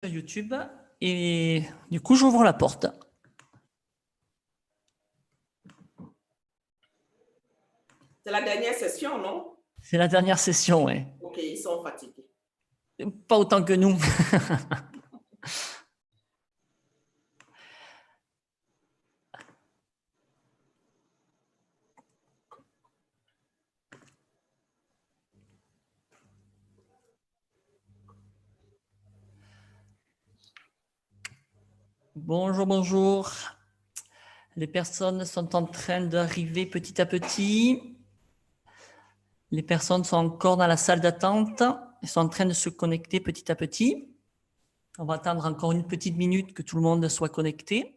YouTube et du coup j'ouvre la porte. C'est la dernière session, non? C'est la dernière session, oui. Ok, ils sont fatigués. Pas autant que nous. Bonjour, bonjour. Les personnes sont en train d'arriver petit à petit. Les personnes sont encore dans la salle d'attente. Elles sont en train de se connecter petit à petit. On va attendre encore une petite minute que tout le monde soit connecté.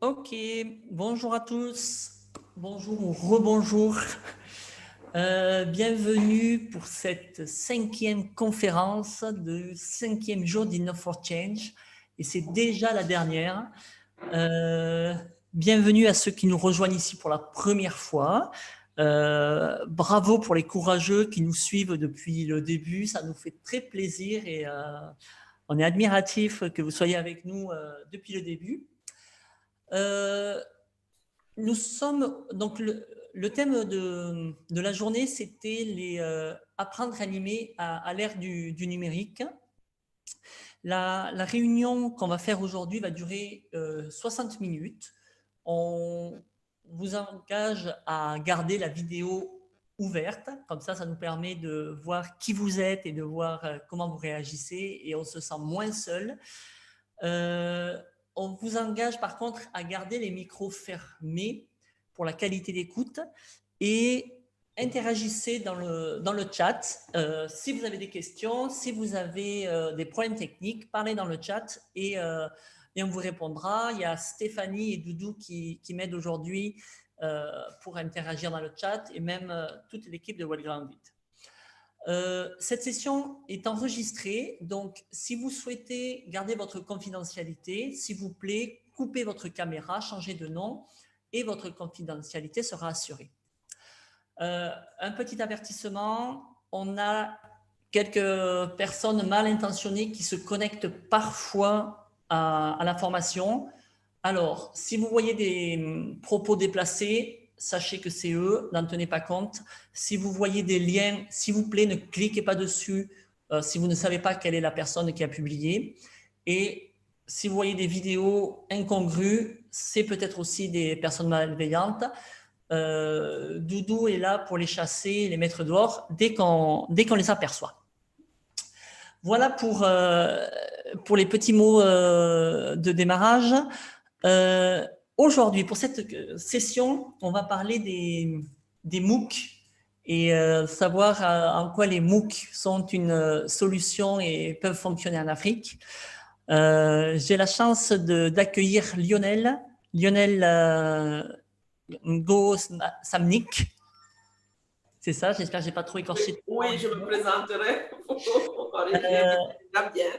Ok, bonjour à tous, bonjour ou rebonjour. Bienvenue pour cette 5e conférence de 5e jour d'Inno for Change et c'est déjà la dernière. Bienvenue à ceux qui nous rejoignent ici pour la première fois. Bravo pour les courageux qui nous suivent depuis le début, ça nous fait très plaisir et on est admiratif que vous soyez avec nous depuis le début. Nous sommes donc le thème de la journée, c'était apprendre à animer à l'ère du numérique. La réunion qu'on va faire aujourd'hui va durer 60 minutes. On vous engage à garder la vidéo ouverte, comme ça nous permet de voir qui vous êtes et de voir comment vous réagissez et on se sent moins seul. On vous engage par contre à garder les micros fermés pour la qualité d'écoute et interagissez dans le chat. Si vous avez des questions, si vous avez des problèmes techniques, parlez dans le chat et on vous répondra. Il y a Stéphanie et Doudou qui m'aident aujourd'hui pour interagir dans le chat et même toute l'équipe de Well Grounded. Cette session est enregistrée, donc si vous souhaitez garder votre confidentialité, s'il vous plaît, coupez votre caméra, changez de nom et votre confidentialité sera assurée. Un petit avertissement, on a quelques personnes mal intentionnées qui se connectent parfois à la formation. Alors, si vous voyez des propos déplacés, sachez que c'est eux, n'en tenez pas compte. Si vous voyez des liens, s'il vous plaît, ne cliquez pas dessus si vous ne savez pas quelle est la personne qui a publié. Et si vous voyez des vidéos incongrues, c'est peut-être aussi des personnes malveillantes. Doudou est là pour les chasser, les mettre dehors dès qu'on les aperçoit. Voilà pour les petits mots de démarrage. Aujourd'hui, pour cette session, on va parler des MOOC et savoir en quoi les MOOC sont une solution et peuvent fonctionner en Afrique. J'ai la chance d'accueillir Lionel Ngo Samnik. C'est ça, j'espère que je n'ai pas trop écorché. Oui, je me présenterai. Bien.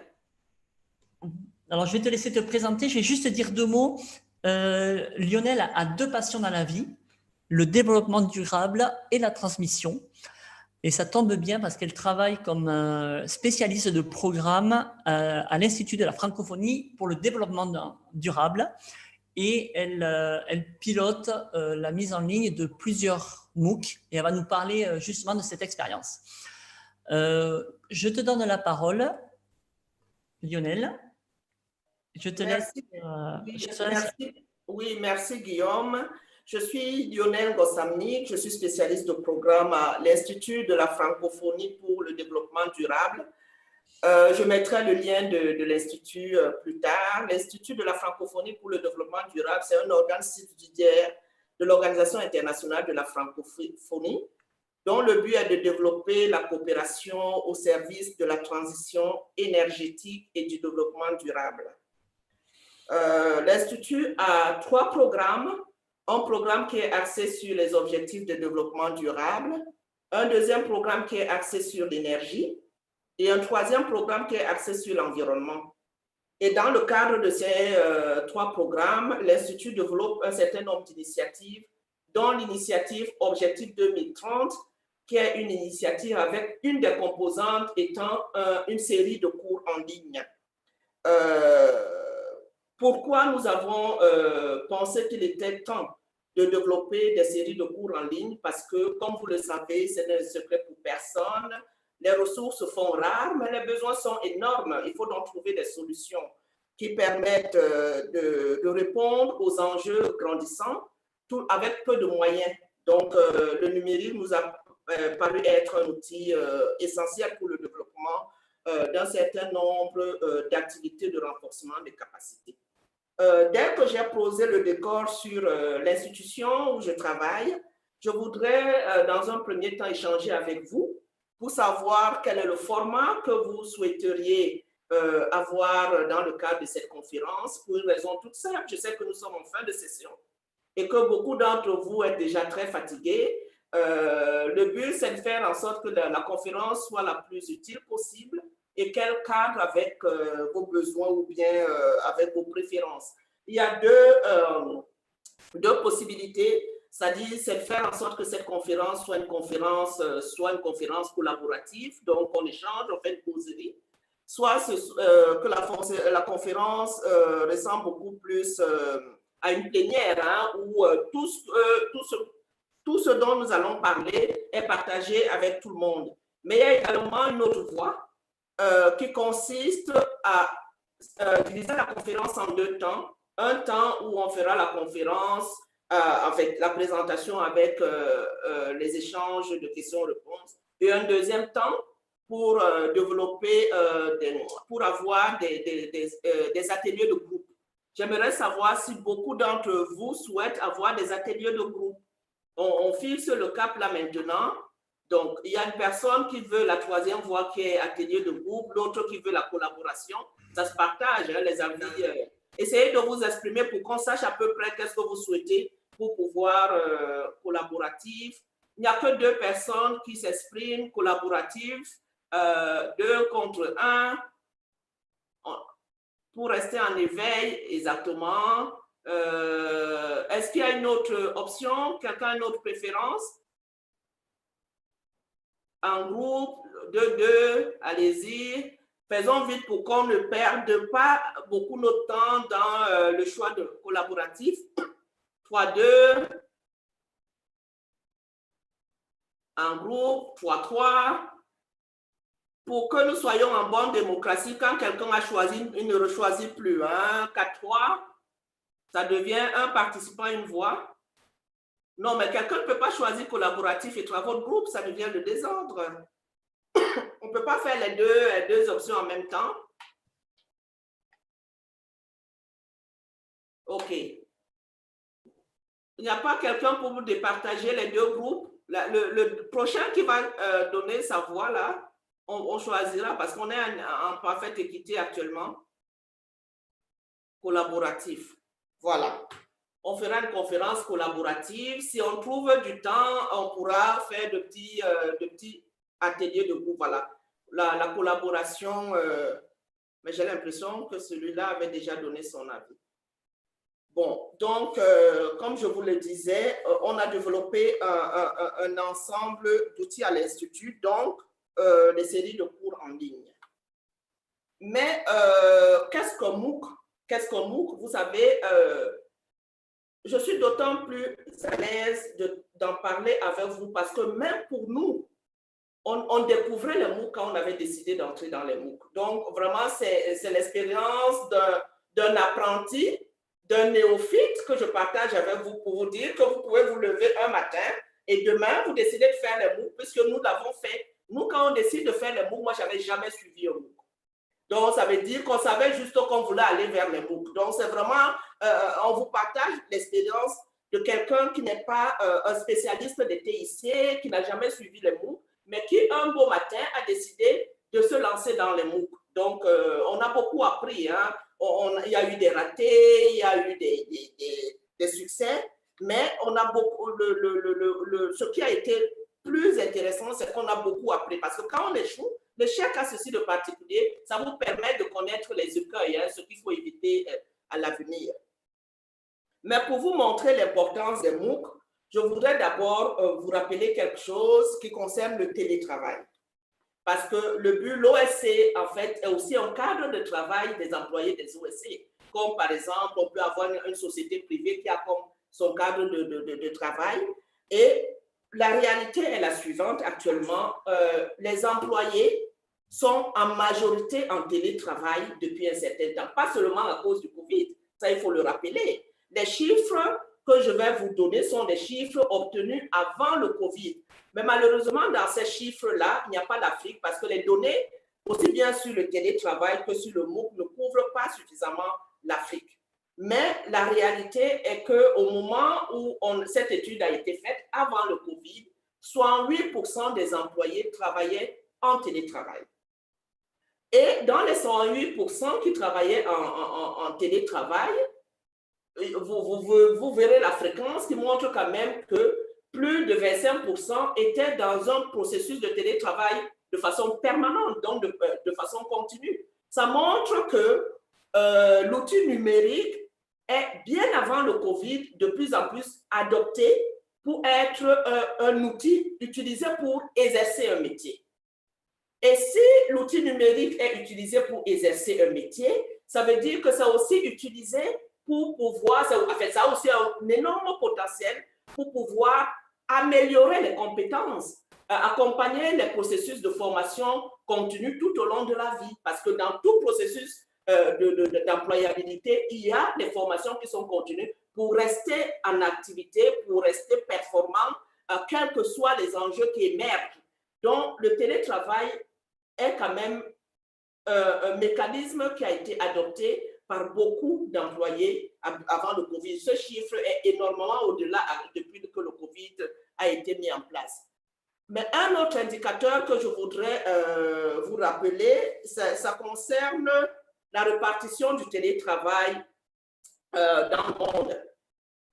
Alors, je vais te laisser te présenter. Je vais juste dire 2 mots. Lionel a 2 passions dans la vie, le développement durable et la transmission. Et ça tombe bien parce qu'elle travaille comme spécialiste de programme à l'Institut de la francophonie pour le développement durable. Et elle pilote la mise en ligne de plusieurs MOOC et elle va nous parler justement de cette expérience. Je te donne la parole, Lionel. Je te laisse. Oui, merci Guillaume. Je suis Lionel Ngo Samnik, je suis spécialiste de programme à l'Institut de la francophonie pour le développement durable. Je mettrai le lien de l'Institut plus tard. L'Institut de la francophonie pour le développement durable, c'est un organe subsidiaire de l'Organisation internationale de la francophonie, dont le but est de développer la coopération au service de la transition énergétique et du développement durable. L'Institut a 3 programmes. Un programme qui est axé sur les objectifs de développement durable, un deuxième programme qui est axé sur l'énergie et un troisième programme qui est axé sur l'environnement. Et dans le cadre de ces 3 programmes, l'Institut développe un certain nombre d'initiatives, dont l'initiative Objectif 2030, qui est une initiative avec une des composantes étant une série de cours en ligne. Pourquoi nous avons pensé qu'il était temps de développer des séries de cours en ligne? Parce que, comme vous le savez, c'est un secret pour personne. Les ressources se font rares, mais les besoins sont énormes. Il faut donc trouver des solutions qui permettent de répondre aux enjeux grandissants avec peu de moyens. Donc, le numérique nous a paru être un outil essentiel pour le développement d'un certain nombre d'activités de renforcement des capacités. Dès que j'ai posé le décor sur l'institution où je travaille, je voudrais dans un premier temps échanger avec vous pour savoir quel est le format que vous souhaiteriez avoir dans le cadre de cette conférence, pour une raison toute simple. Je sais que nous sommes en fin de session et que beaucoup d'entre vous êtes déjà très fatigués. Le but, c'est de faire en sorte que la conférence soit la plus utile possible et qu'elle cadre avec vos besoins ou bien avec vos préférences. Il y a deux possibilités, c'est-à-dire c'est de faire en sorte que cette conférence soit une conférence collaborative, donc on échange, on fait une causerie, soit que la conférence ressemble beaucoup plus à une plénière, hein, où tout ce dont nous allons parler est partagé avec tout le monde. Mais il y a également une autre voie qui consiste à diviser la conférence en 2 temps. Un temps où on fera la conférence avec la présentation avec les échanges de questions-réponses, et un deuxième temps pour développer, pour avoir des ateliers de groupe. J'aimerais savoir si beaucoup d'entre vous souhaitent avoir des ateliers de groupe. On fixe le cap là maintenant. Donc, il y a une personne qui veut la 3e voie qui est atelier de groupe, l'autre qui veut la collaboration. Ça se partage, hein, les avis. Essayez de vous exprimer pour qu'on sache à peu près qu'est-ce que vous souhaitez pour pouvoir collaboratif. Il n'y a que 2 personnes qui s'expriment collaboratif, 2 contre 1, pour rester en éveil, exactement. Est-ce qu'il y a une autre option? Quelqu'un a une autre préférence? En groupe, 2-2, allez-y. Faisons vite pour qu'on ne perde pas beaucoup notre temps dans le choix de collaboratif. 3-2. En groupe, 3-3. Pour que nous soyons en bonne démocratie, quand quelqu'un a choisi, il ne rechoisit plus. 4-3. Ça devient un participant, une voix. Non, mais quelqu'un ne peut pas choisir collaboratif et travaux de groupe, ça devient le désordre. On ne peut pas faire les deux options en même temps. OK. Il n'y a pas quelqu'un pour vous départager les 2 groupes. Le prochain qui va donner sa voix, là, on choisira parce qu'on est en parfaite équité actuellement. Collaboratif. Voilà. On fera une conférence collaborative. Si on trouve du temps, on pourra faire de petits ateliers de groupe. Voilà. La collaboration, mais j'ai l'impression que celui-là avait déjà donné son avis. Bon, donc, comme je vous le disais, on a développé un ensemble d'outils à l'Institut, donc des séries de cours en ligne. Mais qu'est-ce qu'un MOOC? Qu'est-ce qu'un MOOC? Vous savez, je suis d'autant plus à l'aise d'en parler avec vous parce que même pour nous, on découvrait les MOOC quand on avait décidé d'entrer dans les MOOC. Donc, vraiment, c'est l'expérience d'un apprenti, d'un néophyte que je partage avec vous pour vous dire que vous pouvez vous lever un matin et demain, vous décidez de faire les MOOC puisque nous l'avons fait. Nous, quand on décide de faire les MOOC, moi, je n'avais jamais suivi un MOOC. Donc, ça veut dire qu'on savait juste qu'on voulait aller vers les MOOC. Donc, c'est vraiment, on vous partage l'expérience de quelqu'un qui n'est pas un spécialiste des TIC, qui n'a jamais suivi les MOOC, mais qui, un beau matin, a décidé de se lancer dans les MOOC. Donc, on a beaucoup appris. Hein. Il y a eu des ratés, il y a eu des succès, mais on a beaucoup, ce qui a été plus intéressant, c'est qu'on a beaucoup appris. Parce que quand on échoue, l'échec a ceci de particulier, ça vous permet de connaître les écueils, hein, ce qu'il faut éviter à l'avenir. Mais pour vous montrer l'importance des MOOC, je voudrais d'abord vous rappeler quelque chose qui concerne le télétravail. Parce que le but, l'OSC, en fait, est aussi un cadre de travail des employés des OSC. Comme par exemple, on peut avoir une société privée qui a comme son cadre de travail. Et la réalité est la suivante actuellement. Les employés sont en majorité en télétravail depuis un certain temps. Pas seulement à cause du Covid, ça il faut le rappeler. Les chiffres que je vais vous donner sont des chiffres obtenus avant le Covid. Mais malheureusement, dans ces chiffres-là, il n'y a pas d'Afrique parce que les données, aussi bien sur le télétravail que sur le MOOC, ne couvrent pas suffisamment l'Afrique. Mais la réalité est qu'au moment où cette étude a été faite, avant le Covid, 68% des employés travaillaient en télétravail. Et dans les 68% qui travaillaient en télétravail, vous verrez la fréquence qui montre quand même que plus de 25% étaient dans un processus de télétravail de façon permanente, donc de façon continue. Ça montre que l'outil numérique est, bien avant le Covid, de plus en plus adopté pour être un outil utilisé pour exercer un métier. Et si l'outil numérique est utilisé pour exercer un métier, ça veut dire que c'est aussi utilisé pour pouvoir, en fait, ça a aussi un énorme potentiel pour pouvoir améliorer les compétences, accompagner les processus de formation continue tout au long de la vie. Parce que dans tout processus d'employabilité, il y a des formations qui sont continues pour rester en activité, pour rester performant, quels que soient les enjeux qui émergent. Donc, le télétravail est quand même un mécanisme qui a été adopté par beaucoup d'employés avant le Covid. Ce chiffre est énormément au-delà depuis que le Covid a été mis en place. Mais un autre indicateur que je voudrais vous rappeler, ça concerne la répartition du télétravail dans le monde.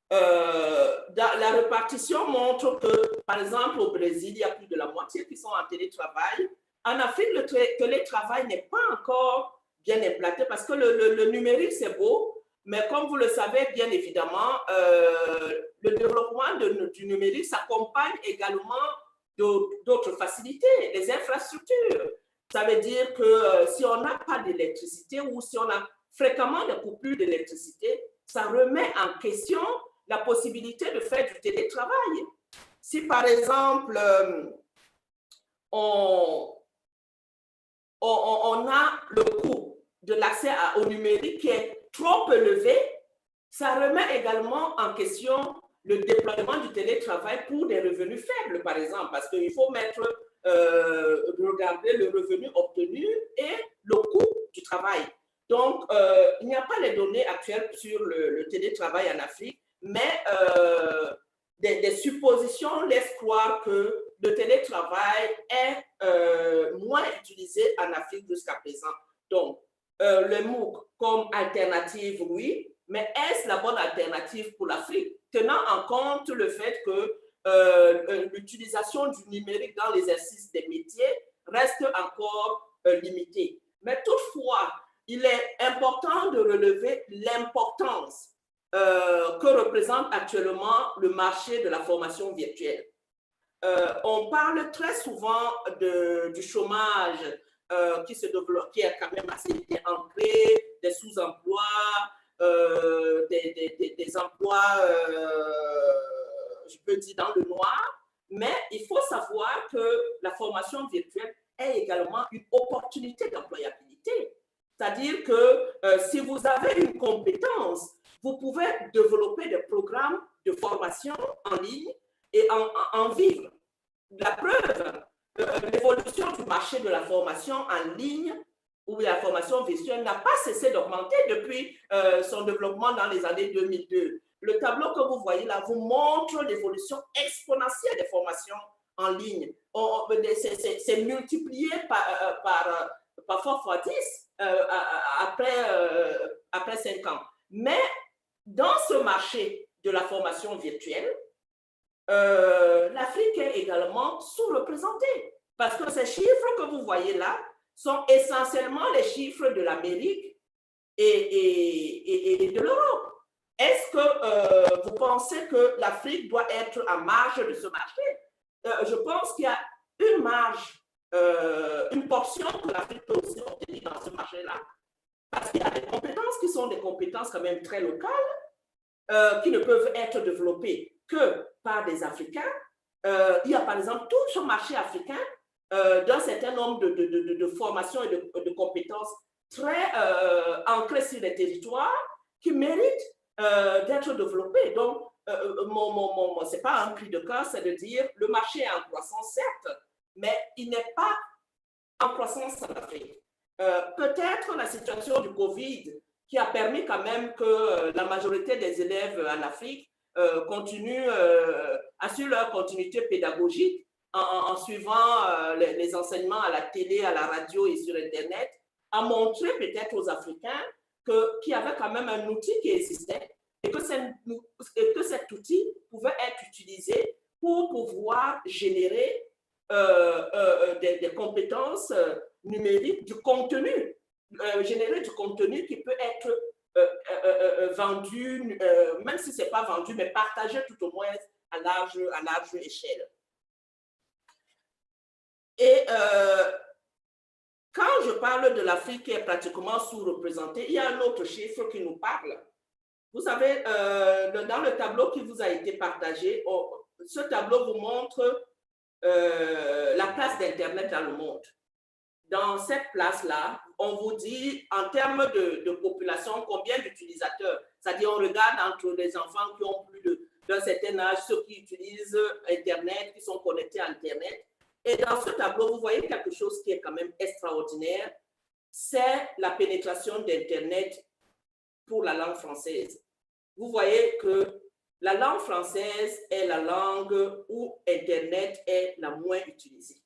La répartition montre que, par exemple, au Brésil, il y a plus de la moitié qui sont en télétravail. En Afrique, le télétravail n'est pas encore bien implanté parce que le numérique, c'est beau, mais comme vous le savez, bien évidemment, le développement du numérique s'accompagne également d'autres facilités, les infrastructures. Ça veut dire que si on n'a pas d'électricité ou si on a fréquemment des coupures d'électricité, ça remet en question la possibilité de faire du télétravail. Si par exemple, on a le coût de l'accès au numérique qui est trop élevé, ça remet également en question le déploiement du télétravail pour des revenus faibles, par exemple, parce qu'il faut regarder le revenu obtenu et le coût du travail. Donc, il n'y a pas les données actuelles sur le télétravail en Afrique, mais des suppositions laissent croire que le télétravail est moins utilisé en Afrique jusqu'à présent. Donc, le MOOC comme alternative, oui, mais est-ce la bonne alternative pour l'Afrique, tenant en compte le fait que l'utilisation du numérique dans l'exercice des métiers reste encore limitée. Mais toutefois, il est important de relever l'importance que représente actuellement le marché de la formation virtuelle. On parle très souvent du chômage qui se développe, qui est quand même assez bien ancré, des sous-emplois, des emplois, je peux dire, dans le noir, mais il faut savoir que la formation virtuelle est également une opportunité d'employabilité. C'est-à-dire que si vous avez une compétence, vous pouvez développer des programmes de formation en ligne et en vivre. La preuve, l'évolution du marché de la formation en ligne ou la formation virtuelle n'a pas cessé d'augmenter depuis son développement dans les années 2002. le tableau que vous voyez là vous montre l'évolution exponentielle des formations en ligne. C'est multiplié parfois fois 10 après 5 ans. Mais dans ce marché de la formation virtuelle, l'Afrique est également sous-représentée parce que ces chiffres que vous voyez là sont essentiellement les chiffres de l'Amérique et de l'Europe. Est-ce que vous pensez que l'Afrique doit être en marge de ce marché? Je pense qu'il y a une marge, une portion que l'Afrique peut aussi obtenir dans ce marché-là, parce qu'il y a des compétences qui sont des compétences quand même très locales, qui ne peuvent être développées que par des Africains. Il y a par exemple tout ce marché africain d'un certain nombre de formations et de compétences très ancrées sur les territoires qui méritent d'être développées. Donc, ce n'est pas un cri de cœur, c'est de dire le marché est en croissance, certes, mais il n'est pas en croissance en Afrique. Peut-être la situation du Covid qui a permis quand même que la majorité des élèves en Afrique assurent leur continuité pédagogique en suivant les enseignements à la télé, à la radio et sur Internet, a montré peut-être aux Africains qu'il y avait quand même un outil qui existait et que cet outil pouvait être utilisé pour pouvoir générer des compétences numériques, du contenu, générer du contenu qui peut être vendu, même si ce n'est pas vendu, mais partagé tout au moins à large échelle. Et quand je parle de l'Afrique qui est pratiquement sous-représentée, il y a un autre chiffre qui nous parle. Vous savez, dans le tableau qui vous a été partagé, ce tableau vous montre la place d'Internet dans le monde. Dans cette place-là, on vous dit en termes de population, combien d'utilisateurs. C'est-à-dire, on regarde entre les enfants qui ont plus d'un certain âge, ceux qui utilisent Internet, qui sont connectés à Internet. Et dans ce tableau, vous voyez quelque chose qui est quand même extraordinaire, c'est la pénétration d'Internet pour la langue française. Vous voyez que la langue française est la langue où Internet est la moins utilisée.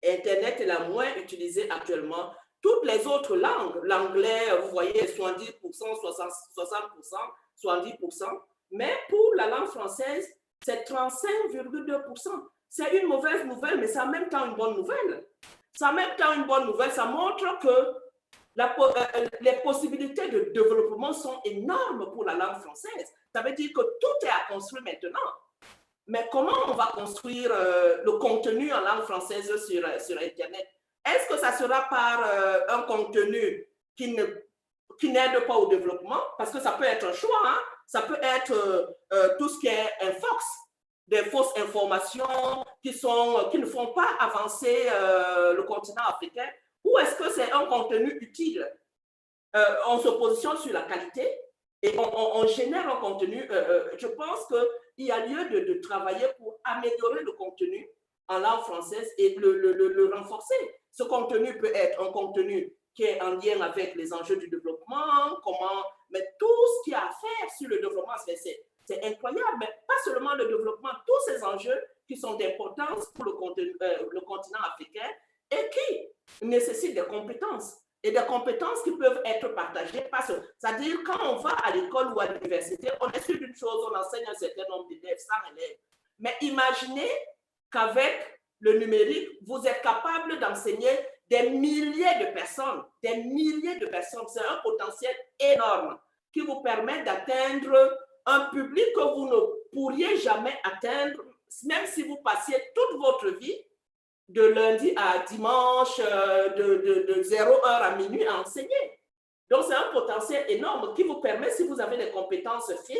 Internet est la moins utilisée actuellement. Toutes les autres langues, l'anglais, vous voyez, 70%, 60%, 70%, mais pour la langue française, c'est 35,2%. C'est une mauvaise nouvelle, mais c'est en même temps une bonne nouvelle. C'est en même temps une bonne nouvelle, ça montre que les possibilités de développement sont énormes pour la langue française. Ça veut dire que tout est à construire maintenant. Mais comment on va construire le contenu en langue française sur Internet? Est-ce que ça sera par un contenu qui n'aide pas au développement? Parce que ça peut être un choix, hein? Ça peut être tout ce qui est infox, des fausses informations qui ne font pas avancer le continent africain. Ou est-ce que c'est un contenu utile? On se positionne sur la qualité et on génère un contenu. Je pense qu'il y a lieu de travailler pour améliorer le contenu en langue française et le renforcer. Ce contenu peut être un contenu qui est en lien avec les enjeux du développement, mais tout ce qu'il y a à faire sur le développement, c'est incroyable, mais pas seulement le développement, tous ces enjeux qui sont d'importance pour le continent africain et qui nécessitent des compétences. Et des compétences qui peuvent être partagées. C'est-à-dire, quand on va à l'école ou à l'université, on est sûr d'une chose, on enseigne un certain nombre d'élèves, 100 élèves. Mais imaginez qu'avec le numérique, vous êtes capable d'enseigner des milliers de personnes. Des milliers de personnes. C'est un potentiel énorme qui vous permet d'atteindre un public que vous ne pourriez jamais atteindre, même si vous passiez toute votre vie de lundi à dimanche, de 0h à minuit à enseigner. Donc, c'est un potentiel énorme qui vous permet, si vous avez des compétences fines,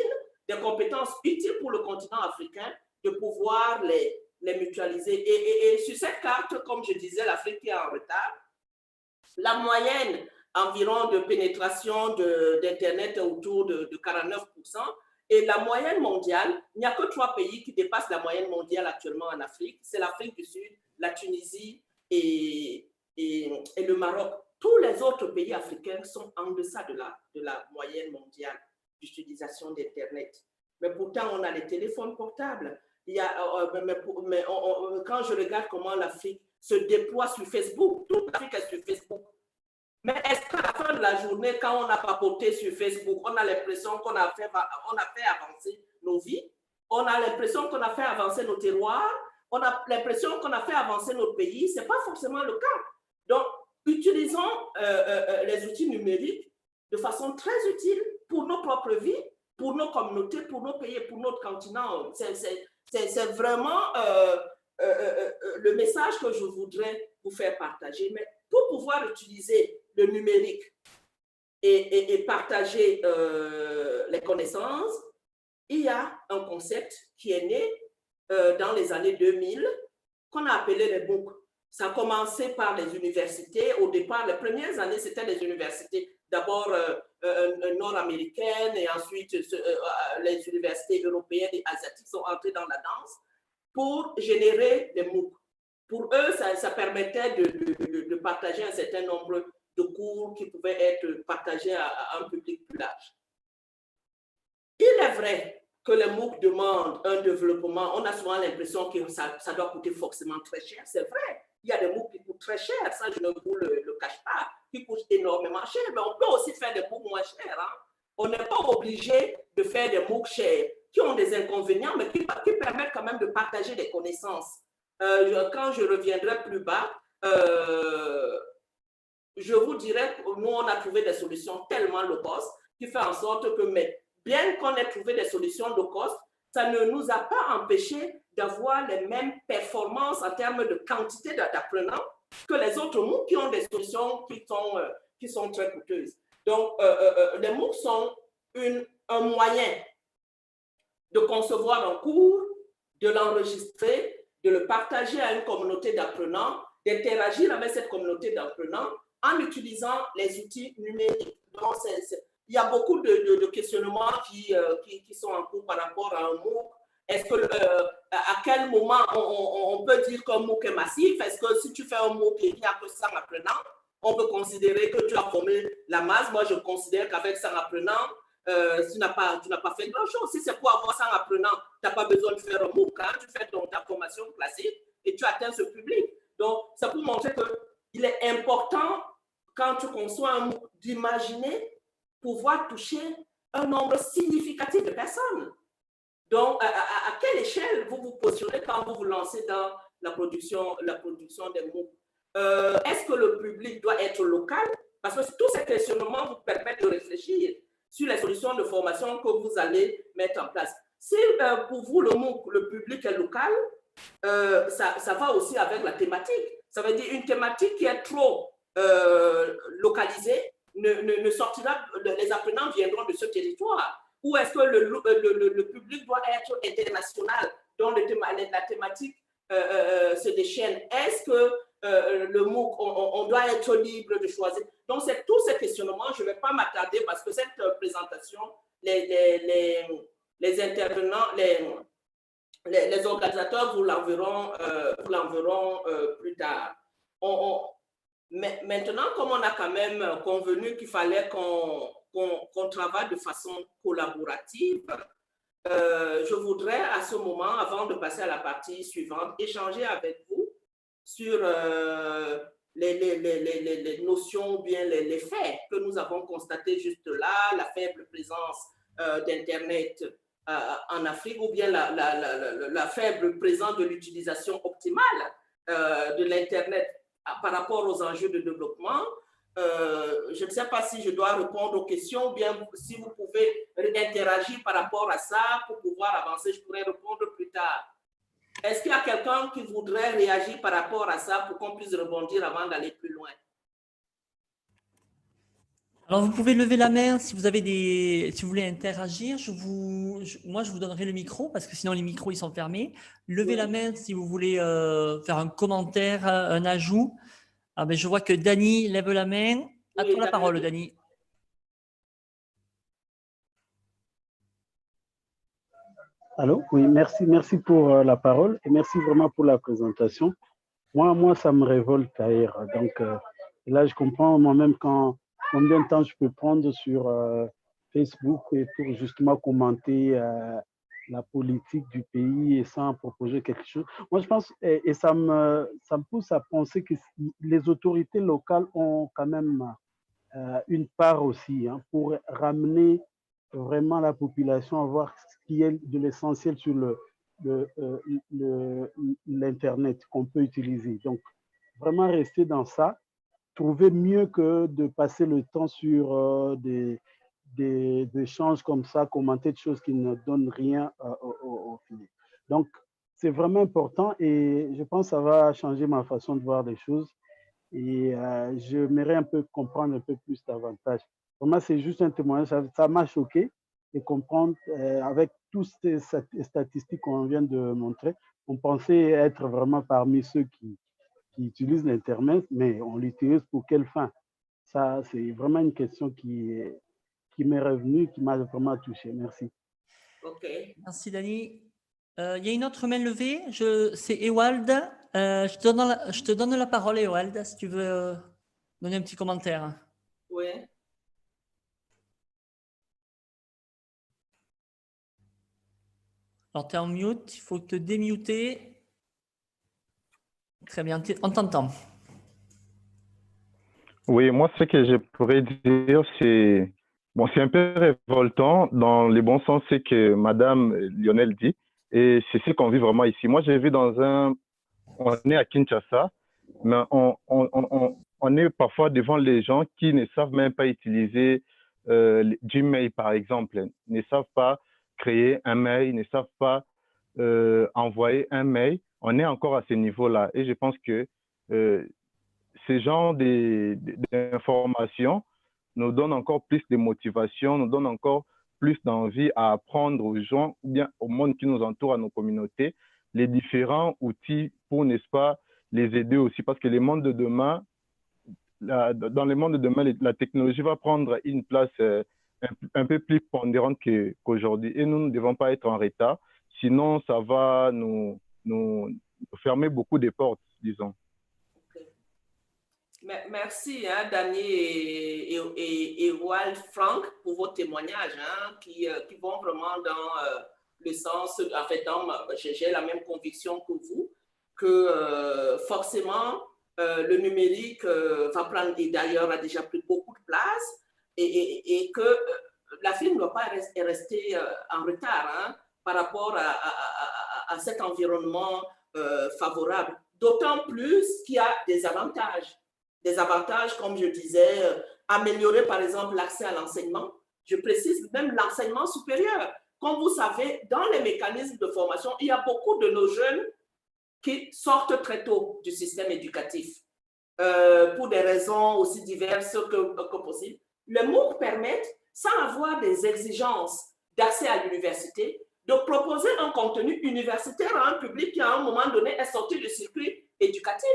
des compétences utiles pour le continent africain, de pouvoir les mutualiser. Et sur cette carte, comme je disais, l'Afrique est en retard. La moyenne environ de pénétration d'Internet autour de 49%. Et la moyenne mondiale, il n'y a que 3 pays qui dépassent la moyenne mondiale actuellement en Afrique. C'est l'Afrique du Sud, la Tunisie et le Maroc. Tous les autres pays africains sont en deçà de la moyenne mondiale. d'utilisation d'Internet. Mais pourtant, on a les téléphones portables. Il y a, quand je regarde comment l'Afrique se déploie sur Facebook, toute l'Afrique est sur Facebook. Mais est-ce qu'à la fin de la journée, quand on a papoté sur Facebook, on a l'impression qu'on a fait avancer nos vies? On a l'impression qu'on a fait avancer nos terroirs? On a l'impression qu'on a fait avancer notre pays? Ce n'est pas forcément le cas. Donc, utilisons les outils numériques de façon très utile pour nos propres vies, pour nos communautés, pour nos pays, pour notre continent. C'est vraiment le message que je voudrais vous faire partager. Mais pour pouvoir utiliser le numérique et partager les connaissances, il y a un concept qui est né dans les années 2000 qu'on a appelé les MOOC. Ça a commencé par les universités. Au départ, les premières années, c'était les universités. D'abord nord-américaines et ensuite les universités européennes et asiatiques sont entrées dans la danse pour générer des MOOC. Pour eux, ça permettait de partager un certain nombre de cours qui pouvaient être partagés à un public plus large. Il est vrai que les MOOC demandent un développement. On a souvent l'impression que ça doit coûter forcément très cher. C'est vrai, il y a des MOOC qui coûtent très cher, ça je ne vous le cache pas, qui coûtent énormément cher, mais on peut aussi faire des MOOC moins chers. Hein. On n'est pas obligé de faire des MOOC chers, qui ont des inconvénients, mais qui permettent quand même de partager des connaissances. Quand je reviendrai plus bas, je vous dirais que nous, on a trouvé des solutions tellement low cost qui fait en sorte que, bien qu'on ait trouvé des solutions low cost, ça ne nous a pas empêché d'avoir les mêmes performances en termes de quantité d'apprenants que les autres MOOC qui ont des solutions qui sont très coûteuses. Donc, les MOOC sont un moyen de concevoir un cours, de l'enregistrer, de le partager à une communauté d'apprenants, d'interagir avec cette communauté d'apprenants en utilisant les outils numériques. Donc, il y a beaucoup de questionnements qui sont en cours par rapport à un MOOC. Est-ce que, à quel moment on peut dire qu'un MOOC est massif? Est-ce que si tu fais un MOOC et il n'y a que 100 apprenants, on peut considérer que tu as formé la masse? Moi, je considère qu'avec 100 apprenants, tu n'as pas fait grand-chose. Si c'est pour avoir 100 apprenants, tu n'as pas besoin de faire un MOOC. Hein? Tu fais ta formation classique et tu atteins ce public. Donc, ça peut montrer qu'il est important, quand tu conçois un MOOC, d'imaginer pouvoir toucher un nombre significatif de personnes. Donc, à quelle échelle vous vous positionnez quand vous vous lancez dans la production des MOOC? Est-ce que le public doit être local? Parce que tous ces questionnements vous permettent de réfléchir sur les solutions de formation que vous allez mettre en place. Si pour vous, le MOOC, le public est local, ça va aussi avec la thématique. Ça veut dire une thématique qui est trop localisée ne sortira, les apprenants viendront de ce territoire. Ou est-ce que le public doit être international, dont la thématique se déchaîne? Est-ce que le MOOC, on doit être libre de choisir? Donc, c'est tous ces questionnements. Je ne vais pas m'attarder parce que cette présentation, les intervenants, les organisateurs vous l'enverront plus tard. Mais maintenant, comme on a quand même convenu qu'il fallait qu'on travaille de façon collaborative, je voudrais à ce moment, avant de passer à la partie suivante, échanger avec vous sur les notions ou bien les faits que nous avons constatés juste là, la faible présence d'Internet en Afrique ou bien la faible présence de l'utilisation optimale de l'Internet par rapport aux enjeux de développement. Je ne sais pas si je dois répondre aux questions ou bien si vous pouvez interagir par rapport à ça pour pouvoir avancer. Je pourrais répondre plus tard. Est-ce qu'il y a quelqu'un qui voudrait réagir par rapport à ça pour qu'on puisse rebondir avant d'aller plus loin? Alors, vous pouvez lever la main si vous avez si vous voulez interagir. Moi, je vous donnerai le micro parce que sinon les micros ils sont fermés. Levez la main si vous voulez faire un commentaire, un ajout. Ah ben, je vois que Dany lève la main. À toi la parole, Dany. Allô? Oui, merci pour la parole et merci vraiment pour la présentation. Moi, ça me révolte d'ailleurs. Donc là, je comprends moi-même combien de temps je peux prendre sur Facebook et pour justement commenter la politique du pays et sans proposer quelque chose. Moi, je pense, et ça me pousse à penser que les autorités locales ont quand même une part aussi pour ramener vraiment la population à voir ce qui est de l'essentiel sur l'Internet qu'on peut utiliser. Donc, vraiment rester dans ça, trouver mieux que de passer le temps sur des échanges comme ça, commenter des choses qui ne donnent rien au final. Donc, c'est vraiment important et je pense que ça va changer ma façon de voir les choses et j'aimerais un peu comprendre un peu plus davantage. Vraiment, c'est juste un témoignage, ça m'a choqué et comprendre avec toutes ces statistiques qu'on vient de montrer, on pensait être vraiment parmi ceux qui utilisent l'Internet, mais on l'utilise pour quelle fin? Ça, c'est vraiment une question qui m'est revenue, qui m'a vraiment touché. Merci. OK. Merci, Dani. Il y a une autre main levée, c'est Ewald. Je te donne la parole, Ewald, si tu veux donner un petit commentaire. Oui. Alors, tu es en mute, il faut te démuter. Très bien, on t'entend. Oui, moi, ce que je pourrais dire, c'est bon, c'est un peu révoltant dans le bon sens, c'est que Madame Lionel dit, et c'est ce qu'on vit vraiment ici. Moi, j'ai vu on est à Kinshasa, mais on est parfois devant les gens qui ne savent même pas utiliser Gmail, par exemple, ne savent pas créer un mail, ne savent pas envoyer un mail. On est encore à ce niveau-là, et je pense que ces genres d'informations nous donnent encore plus de motivation, nous donnent encore plus d'envie à apprendre aux gens ou bien au monde qui nous entoure, à nos communautés, les différents outils pour, n'est-ce pas, les aider aussi. Parce que le monde de demain, dans le monde de demain, la technologie va prendre une place un peu plus pondérante qu'aujourd'hui. Et nous ne devons pas être en retard, sinon ça va nous fermer beaucoup de portes, disons. Merci, Dani et Wald Frank, pour vos témoignages qui vont vraiment dans le sens, en fait, j'ai la même conviction que vous, que forcément, le numérique va prendre, et d'ailleurs a déjà pris beaucoup de place, et que la firme ne doit pas rester en retard par rapport à cet environnement favorable. D'autant plus qu'il y a des avantages. Des avantages, comme je disais, améliorer par exemple l'accès à l'enseignement. Je précise même l'enseignement supérieur. Comme vous savez, dans les mécanismes de formation, il y a beaucoup de nos jeunes qui sortent très tôt du système éducatif pour des raisons aussi diverses que possible. Les MOOC permettent, sans avoir des exigences d'accès à l'université, de proposer un contenu universitaire à un public qui, à un moment donné, est sorti du circuit éducatif.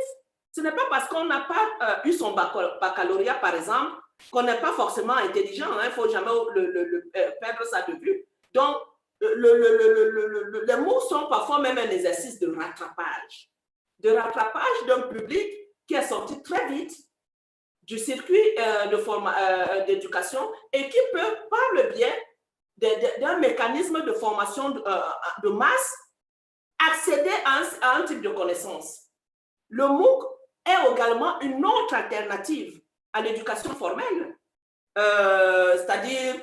Ce n'est pas parce qu'on n'a pas eu son baccalauréat, par exemple, qu'on n'est pas forcément intelligent. Il ne faut jamais perdre ça de vue. Donc, les mots sont parfois même un exercice de rattrapage. De rattrapage d'un public qui est sorti très vite du circuit d'éducation et qui peut, par le biais d'un mécanisme de formation de masse, accéder à un type de connaissance. Le MOOC est également une autre alternative à l'éducation formelle. C'est-à-dire,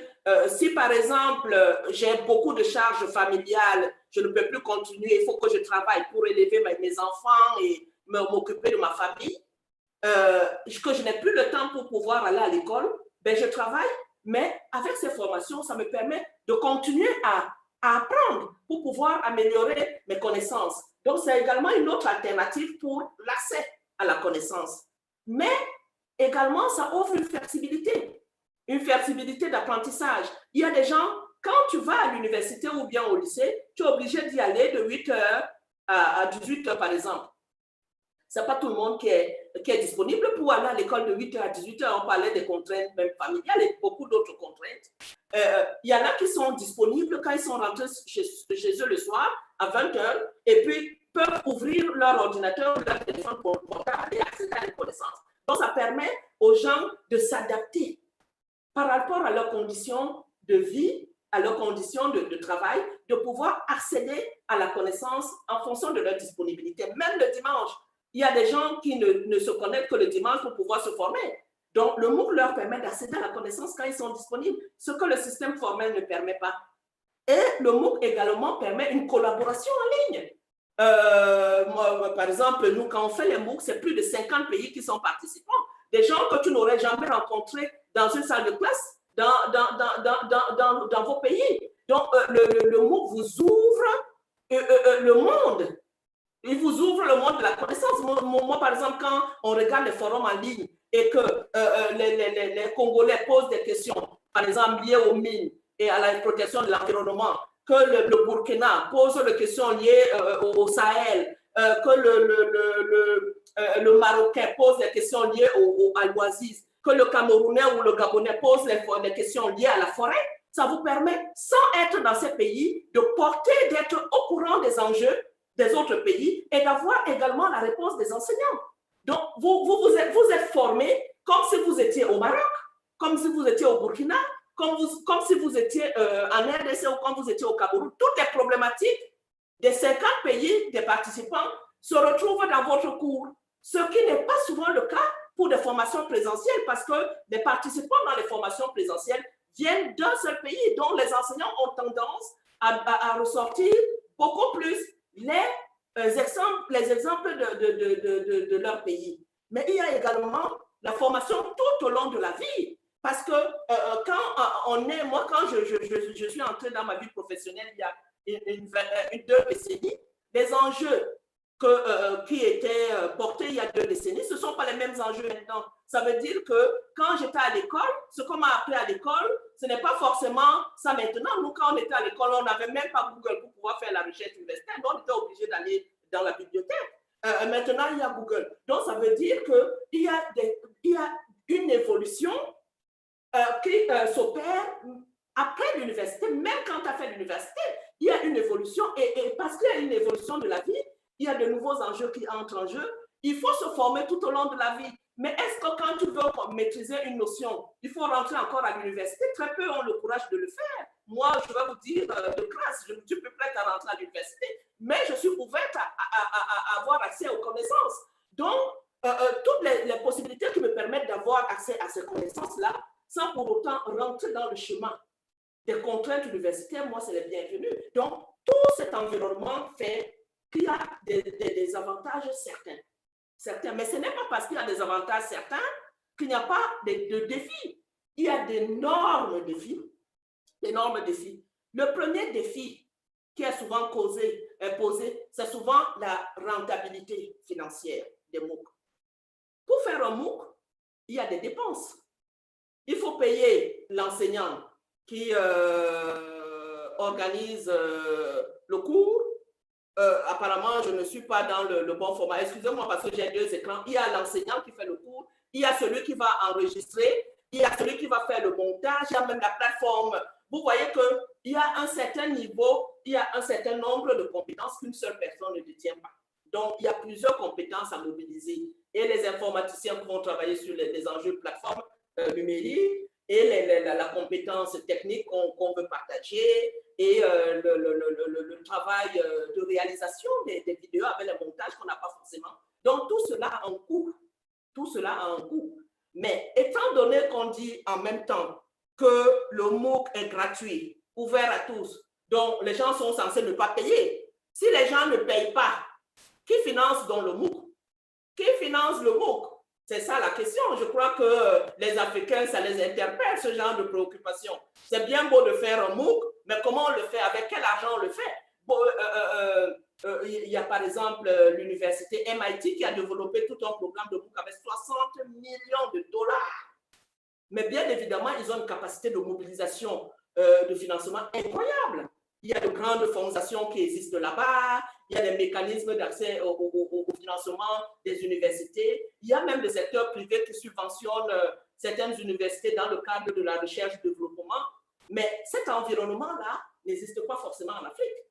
si par exemple, j'ai beaucoup de charges familiales, je ne peux plus continuer, il faut que je travaille pour élever mes enfants et m'occuper de ma famille, que je n'ai plus le temps pour pouvoir aller à l'école, ben je travaille, mais avec ces formations, ça me permet de continuer à apprendre pour pouvoir améliorer mes connaissances. Donc, c'est également une autre alternative pour l'accès à la connaissance. Mais également, ça offre une flexibilité d'apprentissage. Il y a des gens, quand tu vas à l'université ou bien au lycée, tu es obligé d'y aller de 8h à 18h, par exemple. Ce n'est pas tout le monde qui est disponible pour aller à l'école de 8h à 18h. On parlait des contraintes même familiales et beaucoup d'autres contraintes. Il y en a qui sont disponibles quand ils sont rentrés chez eux le soir à 20h et puis peuvent ouvrir leur ordinateur ou leur téléphone portable et accéder à des connaissances. Donc, ça permet aux gens de s'adapter par rapport à leurs conditions de vie, à leurs conditions de travail, de pouvoir accéder à la connaissance en fonction de leur disponibilité. Même le dimanche, il y a des gens qui ne se connectent que le dimanche pour pouvoir se former. Donc, le MOOC leur permet d'accéder à la connaissance quand ils sont disponibles, ce que le système formel ne permet pas. Et le MOOC également permet une collaboration en ligne. Moi, par exemple, nous, quand on fait les MOOC, c'est plus de 50 pays qui sont participants. Des gens que tu n'aurais jamais rencontrés dans une salle de classe, dans vos pays. Donc, le MOOC vous ouvre le monde. Il vous ouvre le monde de la connaissance. Moi, par exemple, quand on regarde les forums en ligne et que les Congolais posent des questions, par exemple, liées aux mines et à la protection de l'environnement, que le Burkina pose des questions liées au Sahel, que le Marocain pose des questions liées à l'oasis, que le Camerounais ou le Gabonais pose des questions liées à la forêt, ça vous permet, sans être dans ces pays, de porter, d'être au courant des enjeux des autres pays et d'avoir également la réponse des enseignants. Donc, vous êtes formés comme si vous étiez au Maroc, comme si vous étiez au Burkina, comme si vous étiez en RDC ou comme vous étiez au Cameroun. Toutes les problématiques des 50 pays, des participants, se retrouvent dans votre cours, ce qui n'est pas souvent le cas pour des formations présentielles parce que les participants dans les formations présentielles viennent d'un seul pays, dont les enseignants ont tendance à ressortir beaucoup plus les exemples de leur pays. Mais il y a également la formation tout au long de la vie. Parce que quand je suis entrée dans ma vie professionnelle il y a 2 décennies, les enjeux qui étaient portés il y a 2 décennies, ce ne sont pas les mêmes enjeux maintenant. Ça veut dire que quand j'étais à l'école, ce qu'on m'a appris à l'école, ce n'est pas forcément ça maintenant. Nous, quand on était à l'école, on n'avait même pas Google pour pouvoir faire la recherche universitaire. Donc, on était obligé d'aller dans la bibliothèque. Maintenant, il y a Google. Donc, ça veut dire qu'il y a une évolution qui s'opère après l'université. Même quand tu as fait l'université, il y a une évolution. Et parce qu'il y a une évolution de la vie, il y a de nouveaux enjeux qui entrent en jeu. Il faut se former tout au long de la vie. Mais est-ce que quand tu veux maîtriser une notion, il faut rentrer encore à l'université? Très peu ont le courage de le faire. Moi, je vais vous dire de grâce, je ne suis plus prête à rentrer à l'université, mais je suis ouverte à avoir accès aux connaissances. Donc, toutes les possibilités qui me permettent d'avoir accès à ces connaissances-là, sans pour autant rentrer dans le chemin des contraintes universitaires, moi, c'est les bienvenus. Donc, tout cet environnement fait qu'il y a des avantages certains. Mais ce n'est pas parce qu'il y a des avantages certains qu'il n'y a pas de défis. Il y a d'énormes défis. Le premier défi qui est souvent posé, c'est souvent la rentabilité financière des MOOC. Pour faire un MOOC, il y a des dépenses. Il faut payer l'enseignant qui organise le cours. Apparemment, je ne suis pas dans le bon format. Excusez-moi parce que j'ai 2 écrans. Il y a l'enseignant qui fait le cours, il y a celui qui va enregistrer, il y a celui qui va faire le montage, il y a même la plateforme. Vous voyez qu'il y a un certain niveau, il y a un certain nombre de compétences qu'une seule personne ne détient pas. Donc, il y a plusieurs compétences à mobiliser. Et les informaticiens qui vont travailler sur les enjeux de plateforme numérique et la compétence technique qu'on veut partager et le travail de réalisation des vidéos avec le montage qu'on n'a pas forcément. Donc, tout cela a un coût. Mais étant donné qu'on dit en même temps que le MOOC est gratuit, ouvert à tous, donc les gens sont censés ne pas payer. Si les gens ne payent pas, qui finance donc le MOOC? Qui finance le MOOC? C'est ça la question. Je crois que les Africains, ça les interpelle, ce genre de préoccupation. C'est bien beau de faire un MOOC, mais comment on le fait? Avec quel argent on le fait? Bon, il y a par exemple l'université MIT qui a développé tout un programme de MOOC avec 60 millions de dollars. Mais bien évidemment, ils ont une capacité de mobilisation de financement incroyable. Il y a de grandes fondations qui existent là-bas. Il y a des mécanismes d'accès au financement des universités. Il y a même des secteurs privés qui subventionnent certaines universités dans le cadre de la recherche et développement. Mais cet environnement-là n'existe pas forcément en Afrique.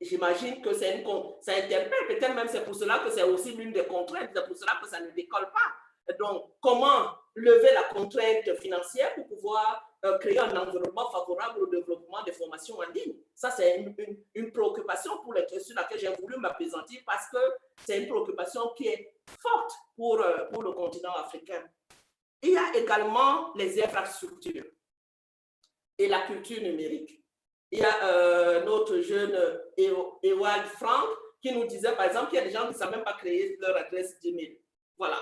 J'imagine que ça interpelle. Peut-être même c'est pour cela que c'est aussi l'une des contraintes. C'est pour cela que ça ne décolle pas. Donc, comment lever la contrainte financière pour pouvoir créer un environnement favorable au développement des formations en ligne. Ça, c'est une préoccupation sur laquelle j'ai voulu m'appesantir parce que c'est une préoccupation qui est forte pour le continent africain. Il y a également les infrastructures et la culture numérique. Il y a notre jeune Ewald Frank qui nous disait, par exemple, qu'il y a des gens qui ne savent même pas créer leur adresse Gmail. Voilà.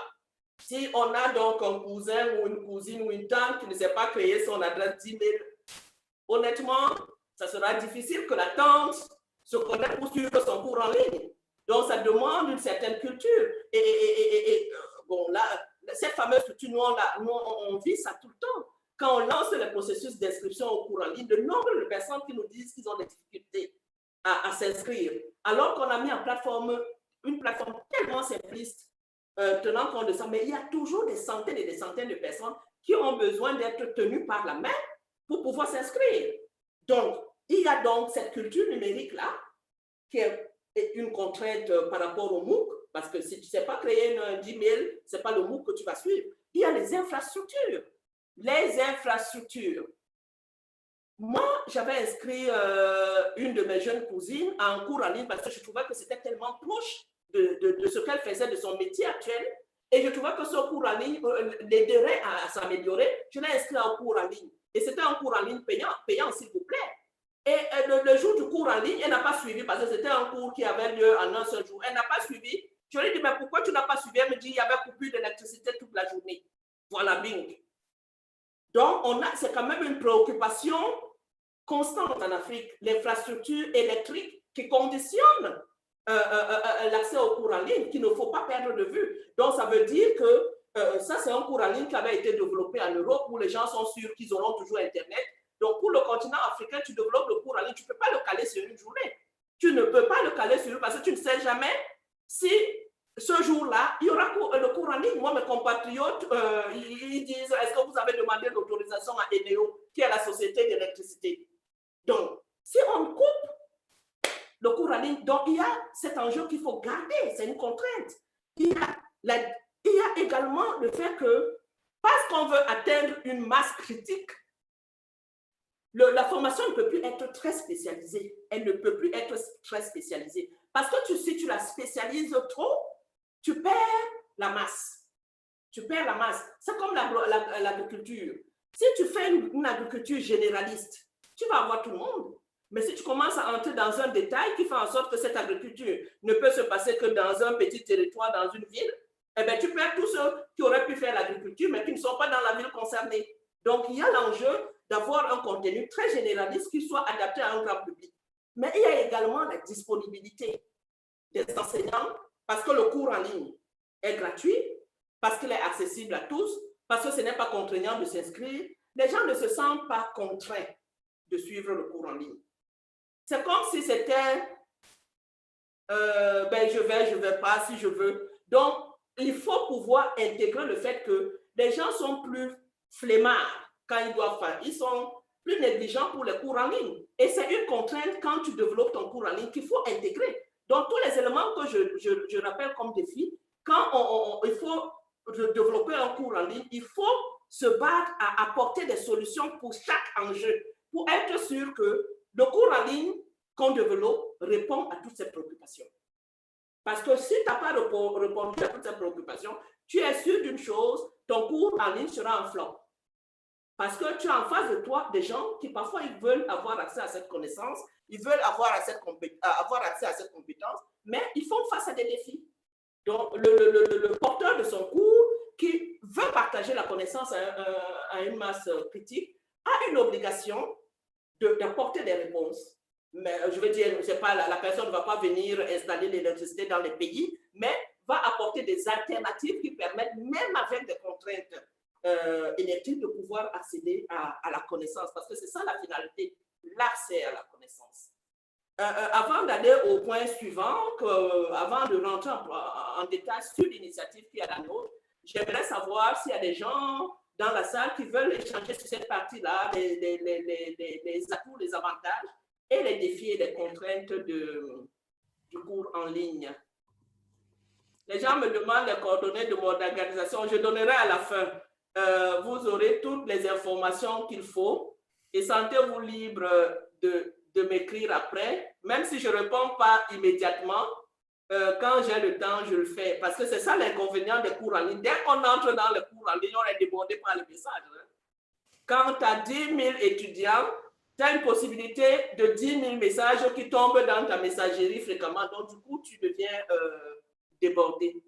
Si on a donc un cousin ou une cousine ou une tante qui ne sait pas créer son adresse Gmail, honnêtement, ça sera difficile que la tante se connecte pour suivre son cours en ligne. Donc, ça demande une certaine culture. Bon, là, cette fameuse culture, nous, on vit ça tout le temps. Quand on lance le processus d'inscription au cours en ligne, le nombre de personnes qui nous disent qu'ils ont des difficultés à s'inscrire, alors qu'on a mis en plateforme une plateforme tellement simpliste, tenant compte de ça, mais il y a toujours des centaines et des centaines de personnes qui ont besoin d'être tenues par la main pour pouvoir s'inscrire. Donc, il y a donc cette culture numérique-là qui est une contrainte par rapport au MOOC, parce que si tu ne sais pas créer un Gmail, ce n'est pas le MOOC que tu vas suivre. Il y a les infrastructures. Les infrastructures. Moi, j'avais inscrit une de mes jeunes cousines à un cours en ligne parce que je trouvais que c'était tellement proche de ce qu'elle faisait, de son métier actuel. Et je trouvais que ce cours en ligne l'aiderait à s'améliorer. Je l'ai inscrit à un cours en ligne. Et c'était un cours en ligne payant s'il vous plaît. Et le jour du cours en ligne, elle n'a pas suivi parce que c'était un cours qui avait lieu en un seul jour. Elle n'a pas suivi. Je lui ai dit, mais pourquoi tu n'as pas suivi? Elle me dit, il y avait coupure d'électricité toute la journée. Voilà, bing. Donc, c'est quand même une préoccupation constante en Afrique, l'infrastructure électrique qui conditionne l'accès au cours en ligne, qu'il ne faut pas perdre de vue. Donc, ça veut dire que ça, c'est un cours en ligne qui avait été développé en Europe où les gens sont sûrs qu'ils auront toujours Internet. Donc, pour le continent africain, tu développes le cours en ligne, tu ne peux pas le caler sur une journée. Tu ne peux pas le caler sur une parce que tu ne sais jamais si ce jour-là, il y aura le cours en ligne. Moi, mes compatriotes, ils disent, est-ce que vous avez demandé l'autorisation à Eneo, qui est la société d'électricité? Donc, si on coupe le cours en ligne, donc il y a cet enjeu qu'il faut garder, c'est une contrainte. Il y a également le fait que, parce qu'on veut atteindre une masse critique, la formation ne peut plus être très spécialisée. Elle ne peut plus être très spécialisée. Parce que si tu la spécialises trop, tu perds la masse. Tu perds la masse. C'est comme l'agriculture. Si tu fais une agriculture généraliste, tu vas avoir tout le monde. Mais si tu commences à entrer dans un détail qui fait en sorte que cette agriculture ne peut se passer que dans un petit territoire, dans une ville, eh bien, tu perds tous ceux qui auraient pu faire l'agriculture, mais qui ne sont pas dans la ville concernée. Donc, il y a l'enjeu d'avoir un contenu très généraliste qui soit adapté à un grand public. Mais il y a également la disponibilité des enseignants, parce que le cours en ligne est gratuit, parce qu'il est accessible à tous, parce que ce n'est pas contraignant de s'inscrire. Les gens ne se sentent pas contraints de suivre le cours en ligne. C'est comme si c'était ben je vais pas, si je veux. Donc, il faut pouvoir intégrer le fait que les gens sont plus flemmards quand ils doivent faire. Ils sont plus négligents pour les cours en ligne. Et c'est une contrainte quand tu développes ton cours en ligne qu'il faut intégrer. Donc, tous les éléments que je rappelle comme défi, quand il faut développer un cours en ligne, il faut se battre à apporter des solutions pour chaque enjeu, pour être sûr que le cours en ligne qu'on développe répond à toutes ces préoccupations. Parce que si tu n'as pas répondu à toutes ces préoccupations, tu es sûr d'une chose, ton cours en ligne sera un flop. Parce que tu as en face de toi des gens qui parfois ils veulent avoir accès à cette connaissance, ils veulent avoir accès à cette compétence, mais ils font face à des défis. Donc, le porteur de son cours qui veut partager la connaissance à une masse critique a une obligation d'apporter des réponses. Mais je veux dire, la personne ne va pas venir installer l'électricité dans les pays, mais va apporter des alternatives qui permettent, même avec des contraintes électriques, de pouvoir accéder à la connaissance. Parce que c'est ça la finalité, l'accès à la connaissance. Avant d'aller au point suivant, avant de rentrer en détail sur l'initiative qui est la nôtre, j'aimerais savoir s'il y a des gens dans la salle qui veulent échanger sur cette partie-là, les atouts, les avantages et les défis et les contraintes du cours en ligne. Les gens me demandent les coordonnées de mon organisation. Je donnerai à la fin. vous aurez toutes les informations qu'il faut et sentez-vous libre de m'écrire après, même si je ne réponds pas immédiatement. Quand j'ai le temps, je le fais. Parce que c'est ça l'inconvénient des cours en ligne. Dès qu'on entre dans les cours en ligne, on est débordé par les messages. Hein. Quand tu as 10 000 étudiants, tu as une possibilité de 10 000 messages qui tombent dans ta messagerie fréquemment. Donc, du coup, tu deviens débordé.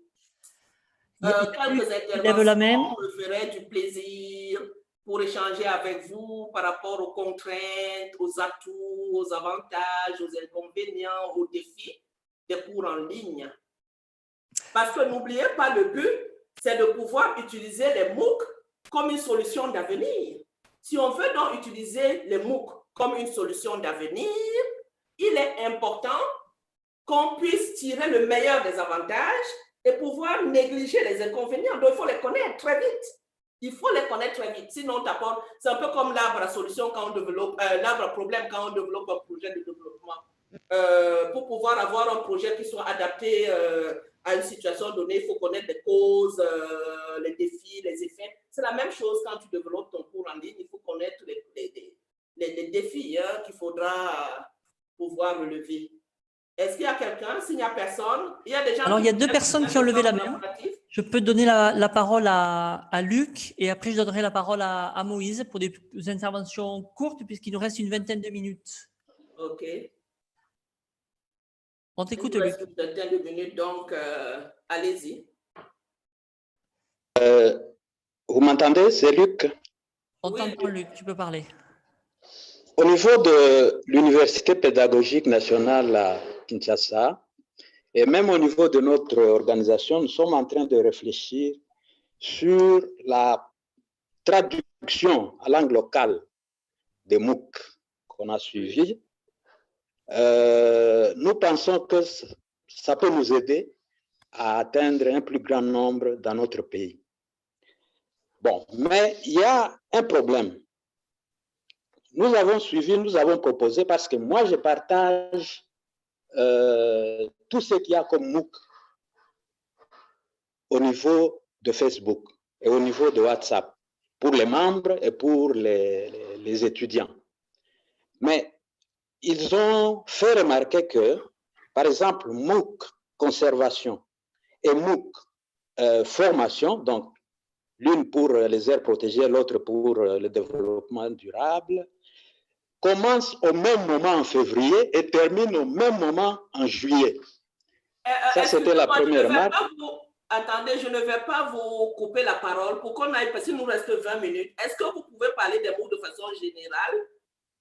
Quelques interventions me feraient du plaisir pour échanger avec vous par rapport aux contraintes, aux atouts, aux avantages, aux inconvénients, aux défis des cours en ligne. Parce que n'oubliez pas, le but, c'est de pouvoir utiliser les MOOC comme une solution d'avenir. Si on veut donc utiliser les MOOC comme une solution d'avenir, il est important qu'on puisse tirer le meilleur des avantages et pouvoir négliger les inconvénients. Donc, il faut les connaître très vite. Il faut les connaître très vite. Sinon, c'est un peu comme l'arbre à solution quand on développe, l'arbre à problème quand on développe un projet de développement. Pour pouvoir avoir un projet qui soit adapté à une situation donnée, il faut connaître les causes, les défis, les effets. C'est la même chose quand tu développes ton cours en ligne. Il faut connaître les défis qu'il faudra pouvoir relever. Est-ce qu'il y a quelqu'un? S'il n'y a personne, il y a des gens. Alors, il y a deux personnes qui ont levé la main. Je peux donner la parole à Luc et après, je donnerai la parole à Moïse pour des interventions courtes puisqu'il nous reste une vingtaine de minutes. OK. On t'écoute, Luc. Une vingtaine de minutes, donc allez-y. Vous m'entendez? C'est Luc. On t'entend, Luc, tu peux parler. Au niveau de l'Université pédagogique nationale à Kinshasa, et même au niveau de notre organisation, nous sommes en train de réfléchir sur la traduction à langue locale des MOOC qu'on a suivis. Nous pensons que ça peut nous aider à atteindre un plus grand nombre dans notre pays. Bon, mais il y a un problème. Nous avons suivi, nous avons proposé, parce que moi, je partage tout ce qu'il y a comme MOOC au niveau de Facebook et au niveau de WhatsApp, pour les membres et pour les étudiants. Mais ils ont fait remarquer que, par exemple, MOOC conservation et MOOC formation, donc l'une pour les aires protégées, l'autre pour le développement durable, commence au même moment en février et termine au même moment en juillet. Ça, c'était la première remarque. Attendez, je ne vais pas vous couper la parole pour qu'on aille, parce qu'il nous reste 20 minutes. Est-ce que vous pouvez parler des MOOC de façon générale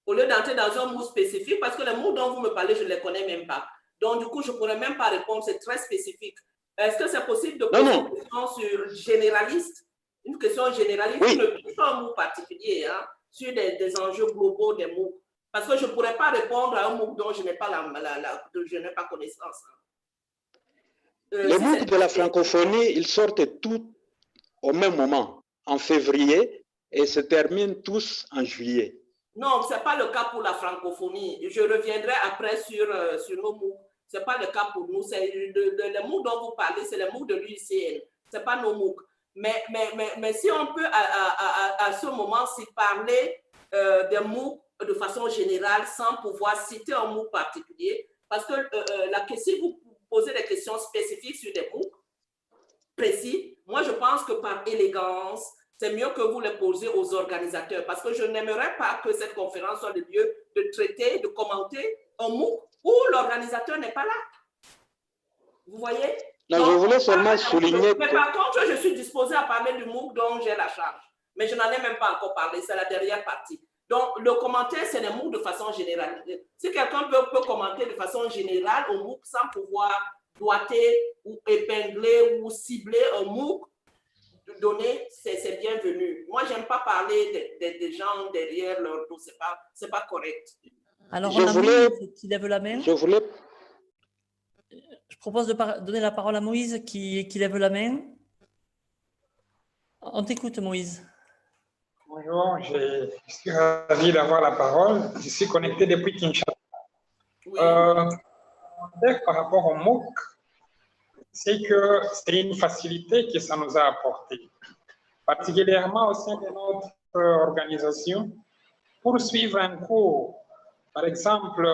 au lieu d'entrer dans un MOOC spécifique? Parce que les MOOC dont vous me parlez, je ne les connais même pas. Donc, du coup, je ne pourrais même pas répondre, c'est très spécifique. Est-ce que c'est possible de poser une question sur généraliste? Une question généraliste, oui. Sur un MOOC particulier, hein, sur des enjeux globaux des MOOC. Parce que je ne pourrais pas répondre à un MOOC dont je n'ai pas, pas connaissance. Hein. Les MOOC de la francophonie, ils sortent tous au même moment, en février, et se terminent tous en juillet. Non, ce n'est pas le cas pour la francophonie. Je reviendrai après sur nos MOOC. Ce n'est pas le cas pour nous. Les MOOC dont vous parlez, c'est les MOOC de l'UICN. Ce n'est pas nos MOOC. Mais si on peut, à ce moment-ci, parler des MOOC de façon générale, sans pouvoir citer un MOOC particulier, parce que si vous posez des questions spécifiques sur des MOOC précis, moi, je pense que par élégance, c'est mieux que vous les posez aux organisateurs, parce que je n'aimerais pas que cette conférence soit le lieu de traiter, de commenter un MOOC où l'organisateur n'est pas là. Vous voyez? Non, donc, je voulais seulement souligner mais par contre, je suis disposée à parler du MOOC dont j'ai la charge. Mais je n'en ai même pas encore parlé, c'est la dernière partie. Donc, le commentaire, c'est les MOOC de façon générale. Si quelqu'un peut commenter de façon générale au MOOC sans pouvoir doiter ou épingler ou cibler un MOOC donné, c'est bienvenu. Moi, je n'aime pas parler des gens derrière leur dos, ce n'est pas correct. Alors, on a Moïse qui lève la main. Je propose de donner la parole à Moïse qui lève la main. On t'écoute, Moïse. Bonjour, je suis ravi d'avoir la parole. Je suis connecté depuis Kinshasa. Oui. Par rapport au MOOC, c'est que c'est une facilité que ça nous a apporté. particulièrement au sein de notre organisation, pour suivre un cours, par exemple,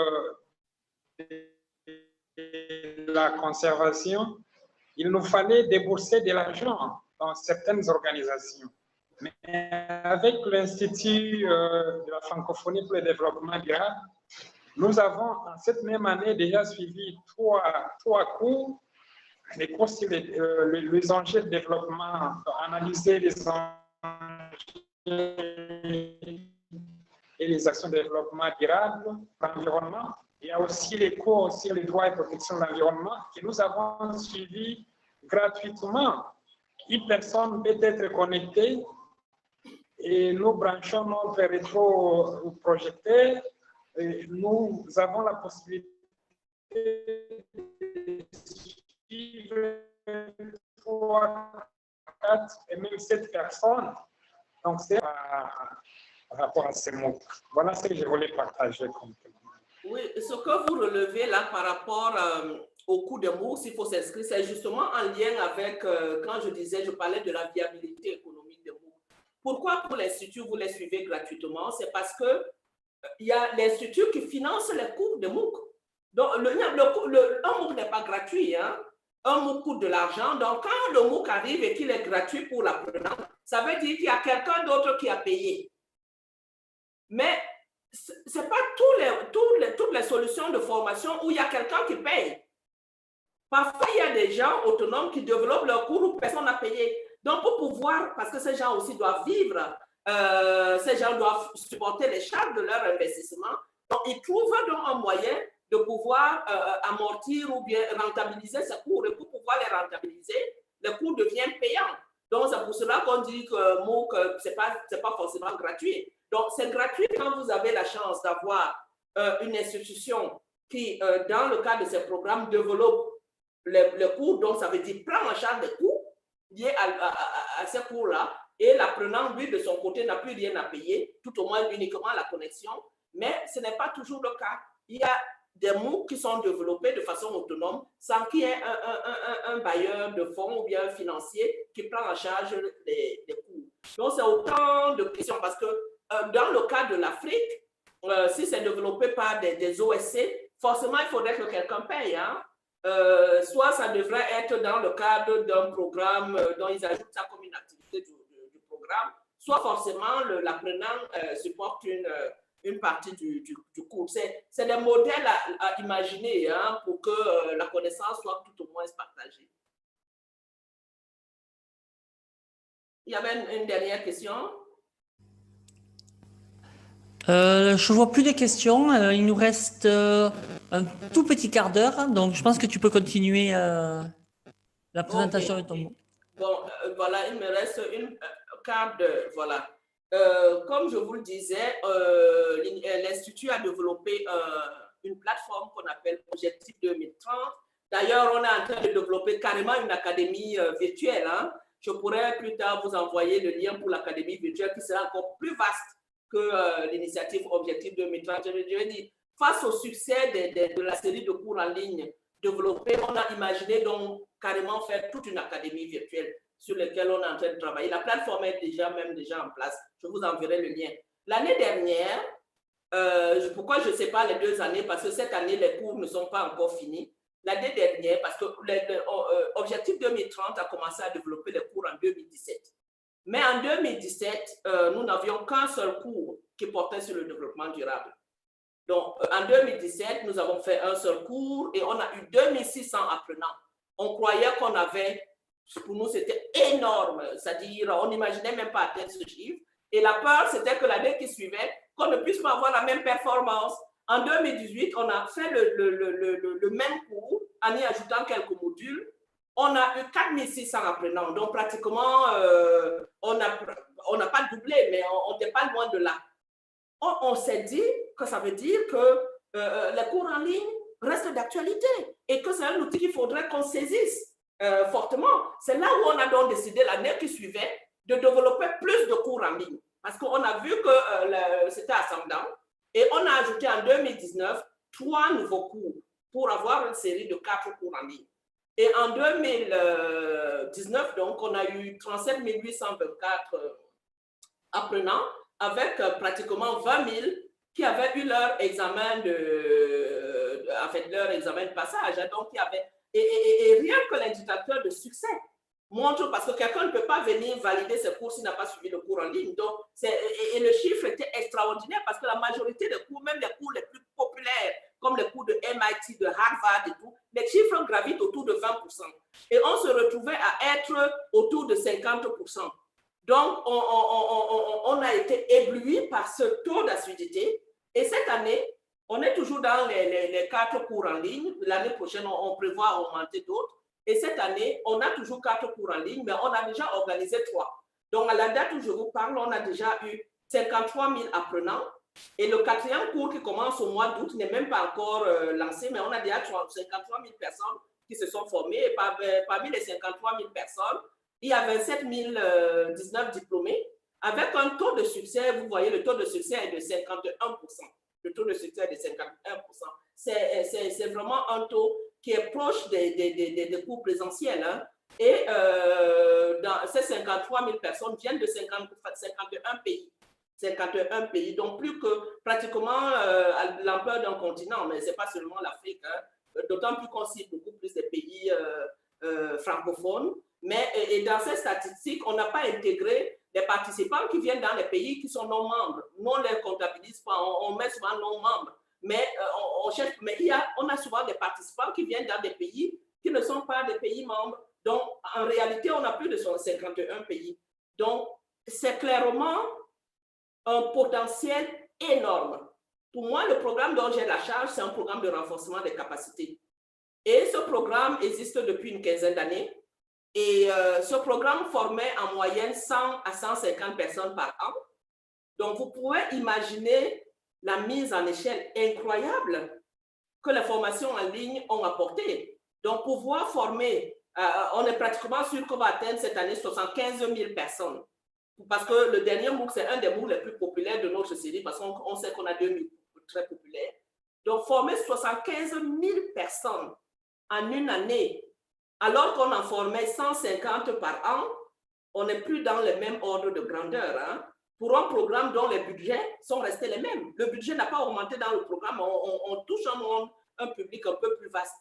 la conservation, il nous fallait débourser de l'argent dans certaines organisations. Mais avec l'Institut de la francophonie pour le développement durable, nous avons en cette même année déjà suivi trois cours, les cours sur les enjeux de développement, analyser les enjeux et les actions de développement durable, l'environnement. Il y a aussi les cours sur les droits et protection de l'environnement que nous avons suivis gratuitement. Une personne peut être connectée et nous branchons notre rétroprojecteur. Nous avons la possibilité de suivre 3, 4 et même 7 personnes. Donc, c'est par rapport à ces mots. Voilà ce que je voulais partager comme témoignage. Oui, ce que vous relevez là par rapport au coût de MOOC, s'il faut s'inscrire, c'est justement en lien avec, quand je parlais de la viabilité économique de MOOC. Pourquoi pour l'Institut, vous les suivez gratuitement? C'est parce que il y a l'Institut qui finance les cours de MOOC. Donc, un MOOC n'est pas gratuit, hein? Un MOOC coûte de l'argent. Donc, quand le MOOC arrive et qu'il est gratuit pour l'apprenant, ça veut dire qu'il y a quelqu'un d'autre qui a payé. Mais ce n'est pas toutes les solutions de formation où il y a quelqu'un qui paye. Parfois, il y a des gens autonomes qui développent leur cours où personne n'a payé. Donc, pour pouvoir, parce que ces gens aussi doivent vivre, ces gens doivent supporter les charges de leur investissement. Donc, ils trouvent donc un moyen de pouvoir amortir ou bien rentabiliser ces cours. Et pour pouvoir les rentabiliser, le cours devient payant. Donc, c'est pour cela qu'on dit que MOOC, ce n'est pas forcément gratuit. Donc, c'est gratuit quand vous avez la chance d'avoir une institution qui, dans le cadre de ces programmes, développe les cours. Donc, ça veut dire prendre en charge des cours liés à ces cours-là. Et l'apprenant, lui, de son côté, n'a plus rien à payer, tout au moins uniquement la connexion. Mais ce n'est pas toujours le cas. Il y a des MOOC qui sont développés de façon autonome sans qu'il y ait un bailleur de fonds ou bien un financier qui prend en charge les cours. Donc, c'est autant de questions parce que dans le cas de l'Afrique, si c'est développé par des OSC, forcément, il faudrait que quelqu'un paye. Hein? Soit ça devrait être dans le cadre d'un programme dont ils ajoutent ça comme une activité du programme, soit forcément l'apprenant supporte une partie du cours. C'est des modèles à imaginer hein, pour que la connaissance soit tout au moins partagée. Il y avait une dernière question. Je ne vois plus de questions. Il nous reste un tout petit quart d'heure. Donc, je pense que tu peux continuer la présentation de ton mot. Bon, voilà, il me reste une quart d'heure. Voilà. Comme je vous le disais, l'Institut a développé une plateforme qu'on appelle Objectif 2030. D'ailleurs, on est en train de développer carrément une académie virtuelle. Hein. Je pourrais plus tard vous envoyer le lien pour l'académie virtuelle qui sera encore plus vaste que l'initiative Objectif 2030. Je veux dire, face au succès de la série de cours en ligne développés, on a imaginé donc carrément faire toute une académie virtuelle sur laquelle on est en train de travailler. La plateforme est déjà en place. Je vous enverrai le lien. L'année dernière, pourquoi je ne sais pas les 2 années, parce que cette année, les cours ne sont pas encore finis. L'année dernière, parce que l'Objectif 2030 a commencé à développer les cours en 2017. Mais en 2017, nous n'avions qu'un seul cours qui portait sur le développement durable. Donc, en 2017, nous avons fait un seul cours et on a eu 2600 apprenants. On croyait qu'on avait, pour nous, c'était énorme. C'est-à-dire, on n'imaginait même pas atteindre ce chiffre. Et la peur, c'était que l'année qui suivait, qu'on ne puisse pas avoir la même performance. En 2018, on a fait le même cours en y ajoutant quelques modules. On a eu 4600 apprenants. Donc, pratiquement, on n'a pas doublé, mais on n'était pas loin de là. On s'est dit que ça veut dire que les cours en ligne restent d'actualité et que c'est un outil qu'il faudrait qu'on saisisse fortement. C'est là où on a donc décidé l'année qui suivait de développer plus de cours en ligne parce qu'on a vu que c'était ascendant et on a ajouté en 2019 3 nouveaux cours pour avoir une série de 4 cours en ligne. Et en 2019, donc, on a eu 37 824 apprenants avec pratiquement 20 000 qui avaient eu leur examen leur examen de passage. Hein, donc, il y avait, et rien que l'indicateur de succès montre, parce que quelqu'un ne peut pas venir valider ses cours s'il n'a pas suivi le cours en ligne. Donc, et le chiffre était extraordinaire parce que la majorité des cours, même les cours les plus populaires, comme les cours de MIT, de Harvard et tout, les chiffres gravitent autour de 20%. Et on se retrouvait à être autour de 50%. Donc, on a été ébloui par ce taux d'assiduité. Et cette année, on est toujours dans les 4 cours en ligne. L'année prochaine, on prévoit augmenter d'autres. Et cette année, on a toujours 4 cours en ligne, mais on a déjà organisé 3. Donc, à la date où je vous parle, on a déjà eu 53 000 apprenants. Et le 4e cours qui commence au mois d'août n'est même pas encore lancé, mais on a déjà 53 000 personnes qui se sont formées. Et parmi les 53 000 personnes, il y a 27 019 diplômés avec un taux de succès. Vous voyez, le taux de succès est de 51%. Le taux de succès est de 51%. C'est vraiment un taux qui est proche des cours présentiels. Hein. Et dans ces 53 000 personnes viennent de 51 pays. 51 pays, donc plus que pratiquement l'ampleur d'un continent, mais ce n'est pas seulement l'Afrique, hein, d'autant plus qu'on cible beaucoup plus des pays francophones. Mais et dans ces statistiques, on n'a pas intégré les participants qui viennent dans les pays qui sont non membres. Nous, on ne les comptabilise pas, on met souvent non membres. Mais on cherche, mais on a souvent des participants qui viennent dans des pays qui ne sont pas des pays membres. Donc, en réalité, on a plus de 51 pays. Donc, c'est clairement un potentiel énorme. Pour moi, le programme dont j'ai la charge, c'est un programme de renforcement des capacités. Et ce programme existe depuis une quinzaine d'années. Et ce programme formait en moyenne 100 à 150 personnes par an. Donc, vous pouvez imaginer la mise en échelle incroyable que les formations en ligne ont apporté. Donc, pouvoir former, on est pratiquement sûr qu'on va atteindre cette année 75 000 personnes. Parce que le dernier MOOC, c'est un des MOOC les plus populaires de notre série, parce qu'on sait qu'on a 2000 très populaires. Donc, former 75 000 personnes en une année, alors qu'on en formait 150 par an, on n'est plus dans le même ordre de grandeur. Hein? Pour un programme dont les budgets sont restés les mêmes. Le budget n'a pas augmenté dans le programme, on touche un public un peu plus vaste.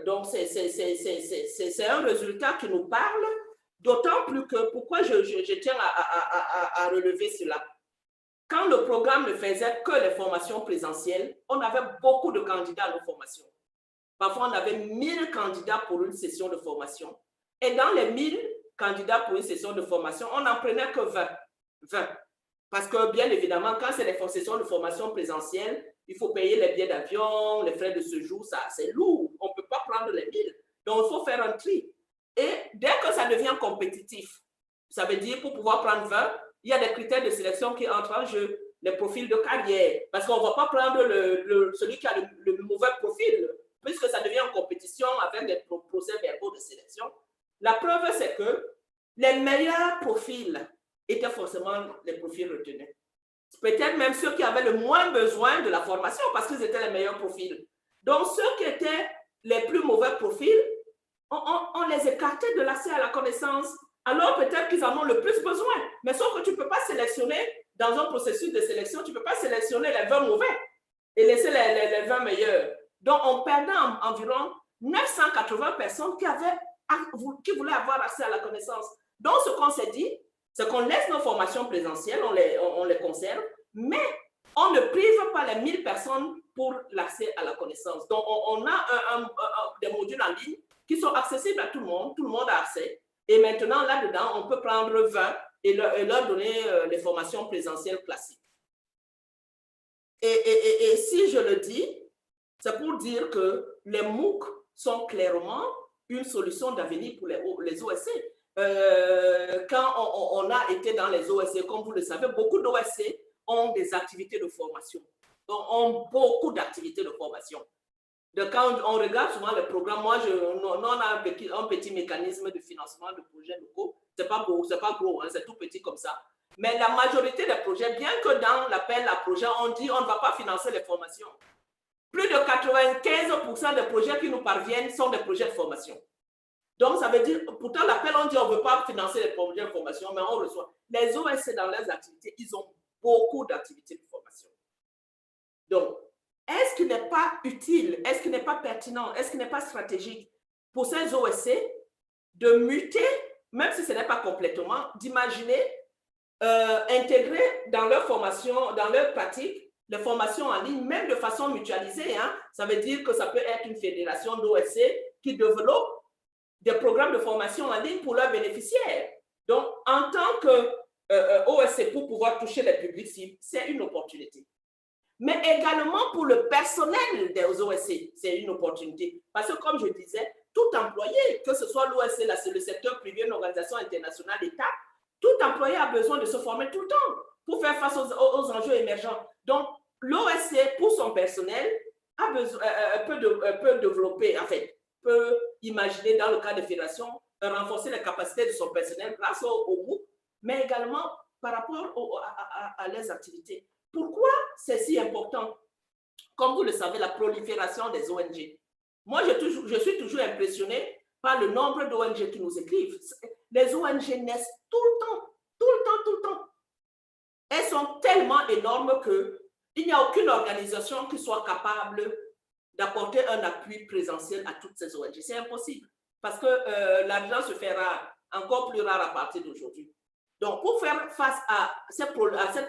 Donc, c'est un résultat qui nous parle, d'autant plus que, pourquoi je tiens à relever cela. Quand le programme ne faisait que les formations présentielles, on avait beaucoup de candidats à nos formations. Parfois, on avait 1000 candidats pour une session de formation. Et dans les 1000 candidats pour une session de formation, on n'en prenait que 20. Parce que, bien évidemment, quand c'est des sessions de formation présentielle, il faut payer les billets d'avion, les frais de séjour, ça, c'est lourd. On ne peut pas prendre les 1000. Donc, il faut faire un tri. Et dès que ça devient compétitif, ça veut dire pour pouvoir prendre 20, il y a des critères de sélection qui entrent en jeu, les profils de carrière. Parce qu'on ne va pas prendre celui qui a le mauvais profil, puisque ça devient en compétition avec des procès-verbaux de sélection. La preuve, c'est que les meilleurs profils étaient forcément les profils retenus. Peut-être même ceux qui avaient le moins besoin de la formation parce qu'ils étaient les meilleurs profils. Donc, ceux qui étaient les plus mauvais profils, on les écartait de l'accès à la connaissance. Alors, peut-être qu'ils en ont le plus besoin. Mais sauf que tu ne peux pas sélectionner, dans un processus de sélection, tu ne peux pas sélectionner les 20 mauvais et laisser les 20 meilleurs. Donc, on perdait environ 980 personnes qui voulaient avoir accès à la connaissance. Donc, ce qu'on s'est dit, c'est qu'on laisse nos formations présentielles, on les conserve, mais on ne prive pas les 1000 personnes pour l'accès à la connaissance. Donc, on a des modules en ligne qui sont accessibles à tout le monde a accès. Et maintenant, là-dedans, on peut prendre 20 et leur donner les formations présentielles classiques. Et si je le dis, c'est pour dire que les MOOC sont clairement une solution d'avenir pour les OSC. Quand on a été dans les OSC, comme vous le savez, beaucoup d'OSC ont des activités de formation, ont beaucoup d'activités de formation. Donc, quand on regarde souvent les programmes, on a un petit mécanisme de financement de projets locaux. Ce n'est pas gros, hein, c'est tout petit comme ça. Mais la majorité des projets, bien que dans l'appel à projet, on dit on ne va pas financer les formations. Plus de 95% des projets qui nous parviennent sont des projets de formation. Donc, ça veut dire, pourtant, l'appel, on dit on ne veut pas financer les projets de formation, mais on reçoit. Les OSC, dans leurs activités, ils ont beaucoup d'activités de formation. Donc, est-ce qu'il n'est pas utile, est-ce qu'il n'est pas pertinent, est-ce qu'il n'est pas stratégique pour ces OSC de muter, même si ce n'est pas complètement, d'imaginer intégrer dans leur formation, dans leur pratique, les formations en ligne, même de façon mutualisée. Hein. Ça veut dire que ça peut être une fédération d'OSC qui développe des programmes de formation en ligne pour leurs bénéficiaires. Donc, en tant que OSC, pour pouvoir toucher les publics cibles, c'est une opportunité. Mais également pour le personnel des OSC, c'est une opportunité. Parce que, comme je disais, tout employé, que ce soit l'OSC, le secteur privé, une organisation internationale, l'État, tout employé a besoin de se former tout le temps pour faire face aux enjeux émergents. Donc, l'OSC, pour son personnel, peut développer, en fait, peut imaginer dans le cas de fédération, renforcer les capacités de son personnel grâce au MOOC, mais également par rapport à leurs activités. Pourquoi c'est si important? Comme vous le savez, la prolifération des ONG. Moi, je suis toujours impressionnée par le nombre d'ONG qui nous écrivent. Les ONG naissent tout le temps, tout le temps, tout le temps. Elles sont tellement énormes qu'il n'y a aucune organisation qui soit capable d'apporter un appui présentiel à toutes ces ONG. C'est impossible parce que l'argent se fait rare, encore plus rare à partir d'aujourd'hui. Donc, pour faire face à cette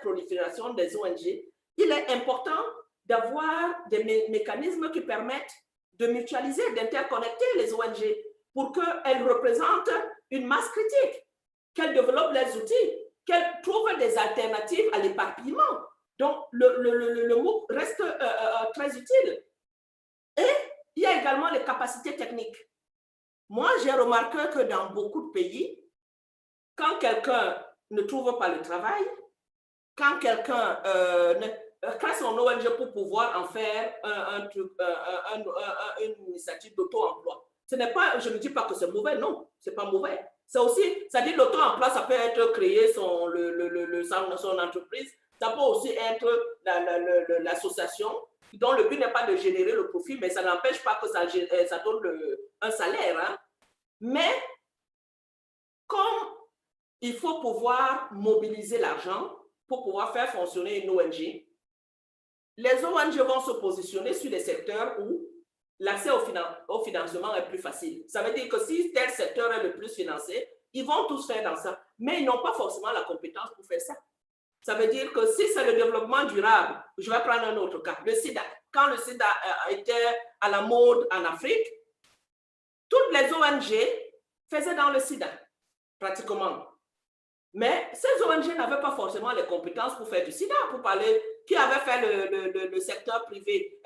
prolifération des ONG, il est important d'avoir des mécanismes qui permettent de mutualiser, d'interconnecter les ONG pour qu'elles représentent une masse critique, qu'elles développent les outils, qu'elles trouvent des alternatives à l'éparpillement. Donc, le MOOC reste très utile. Et il y a également les capacités techniques. Moi, j'ai remarqué que dans beaucoup de pays, quand quelqu'un ne trouve pas le travail, quand quelqu'un crée son ONG pour pouvoir en faire une initiative d'auto-emploi, ce n'est pas, je ne dis pas que c'est mauvais, non, c'est pas mauvais. C'est aussi, ça dit l'auto-emploi, ça peut être créer son entreprise, ça peut aussi être l'association dont le but n'est pas de générer le profit, mais ça n'empêche pas que ça donne un salaire. Hein. Mais comme il faut pouvoir mobiliser l'argent pour pouvoir faire fonctionner une ONG, les ONG vont se positionner sur des secteurs où l'accès au financement est plus facile. Ça veut dire que si tel secteur est le plus financé, ils vont tous faire dans ça, mais ils n'ont pas forcément la compétence pour faire ça. Ça veut dire que si c'est le développement durable, je vais prendre un autre cas, le sida. Quand le sida était à la mode en Afrique, toutes les ONG faisaient dans le sida, pratiquement. Mais ces ONG n'avaient pas forcément les compétences pour faire du sida, pour parler, qui avait fait le secteur privé.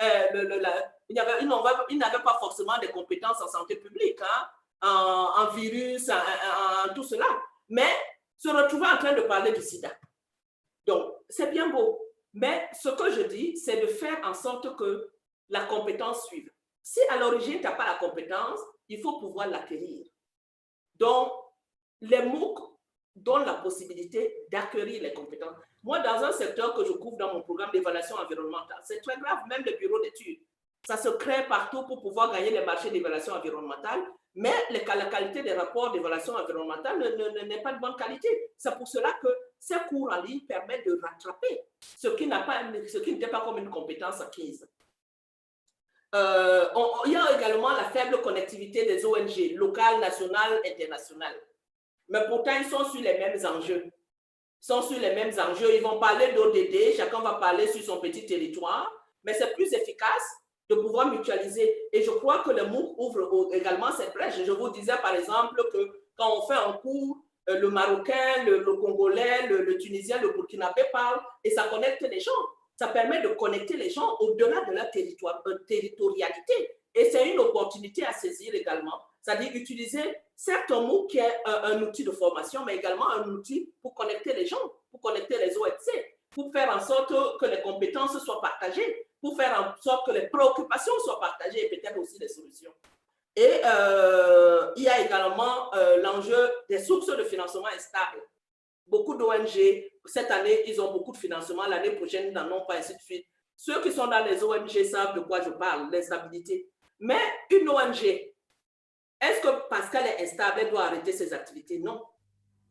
Ils n'avaient pas forcément des compétences en santé publique, hein, en virus, en tout cela. Mais se retrouver en train de parler du sida. Donc, c'est bien beau. Mais ce que je dis, c'est de faire en sorte que la compétence suive. Si à l'origine, tu n'as pas la compétence, il faut pouvoir l'acquérir. Donc, les MOOC donnent la possibilité d'acquérir les compétences. Moi, dans un secteur que je couvre dans mon programme d'évaluation environnementale, c'est très grave, même le bureau d'études. Ça se crée partout pour pouvoir gagner les marchés d'évaluation environnementale, mais la qualité des rapports d'évaluation environnementale n'est pas de bonne qualité. C'est pour cela que ces cours en ligne permettent de rattraper ce qui n'était pas comme une compétence acquise. Il y a également la faible connectivité des ONG, locales, nationales, internationales. Mais pourtant, ils sont sur les mêmes enjeux. Ils vont parler d'ODD, chacun va parler sur son petit territoire, mais c'est plus efficace de pouvoir mutualiser. Et je crois que le MOOC ouvre également cette brèche. Je vous disais par exemple que quand on fait un cours, le Marocain, le Congolais, le Tunisien, le Burkinabé parlent et ça connecte les gens. Ça permet de connecter les gens au-delà de leur territorialité. Et c'est une opportunité à saisir également. C'est-à-dire utiliser certes un MOOC qui est un outil de formation, mais également un outil pour connecter les gens, pour connecter les ONC, pour faire en sorte que les compétences soient partagées, pour faire en sorte que les préoccupations soient partagées et peut-être aussi les solutions. Et il y a également l'enjeu des sources de financement instables. Beaucoup d'ONG, cette année, ils ont beaucoup de financement, l'année prochaine, ils n'en ont pas, ainsi de suite. Ceux qui sont dans les ONG savent de quoi je parle, l'instabilité. Mais une ONG, est-ce que parce qu'elle est instable, elle doit arrêter ses activités? Non.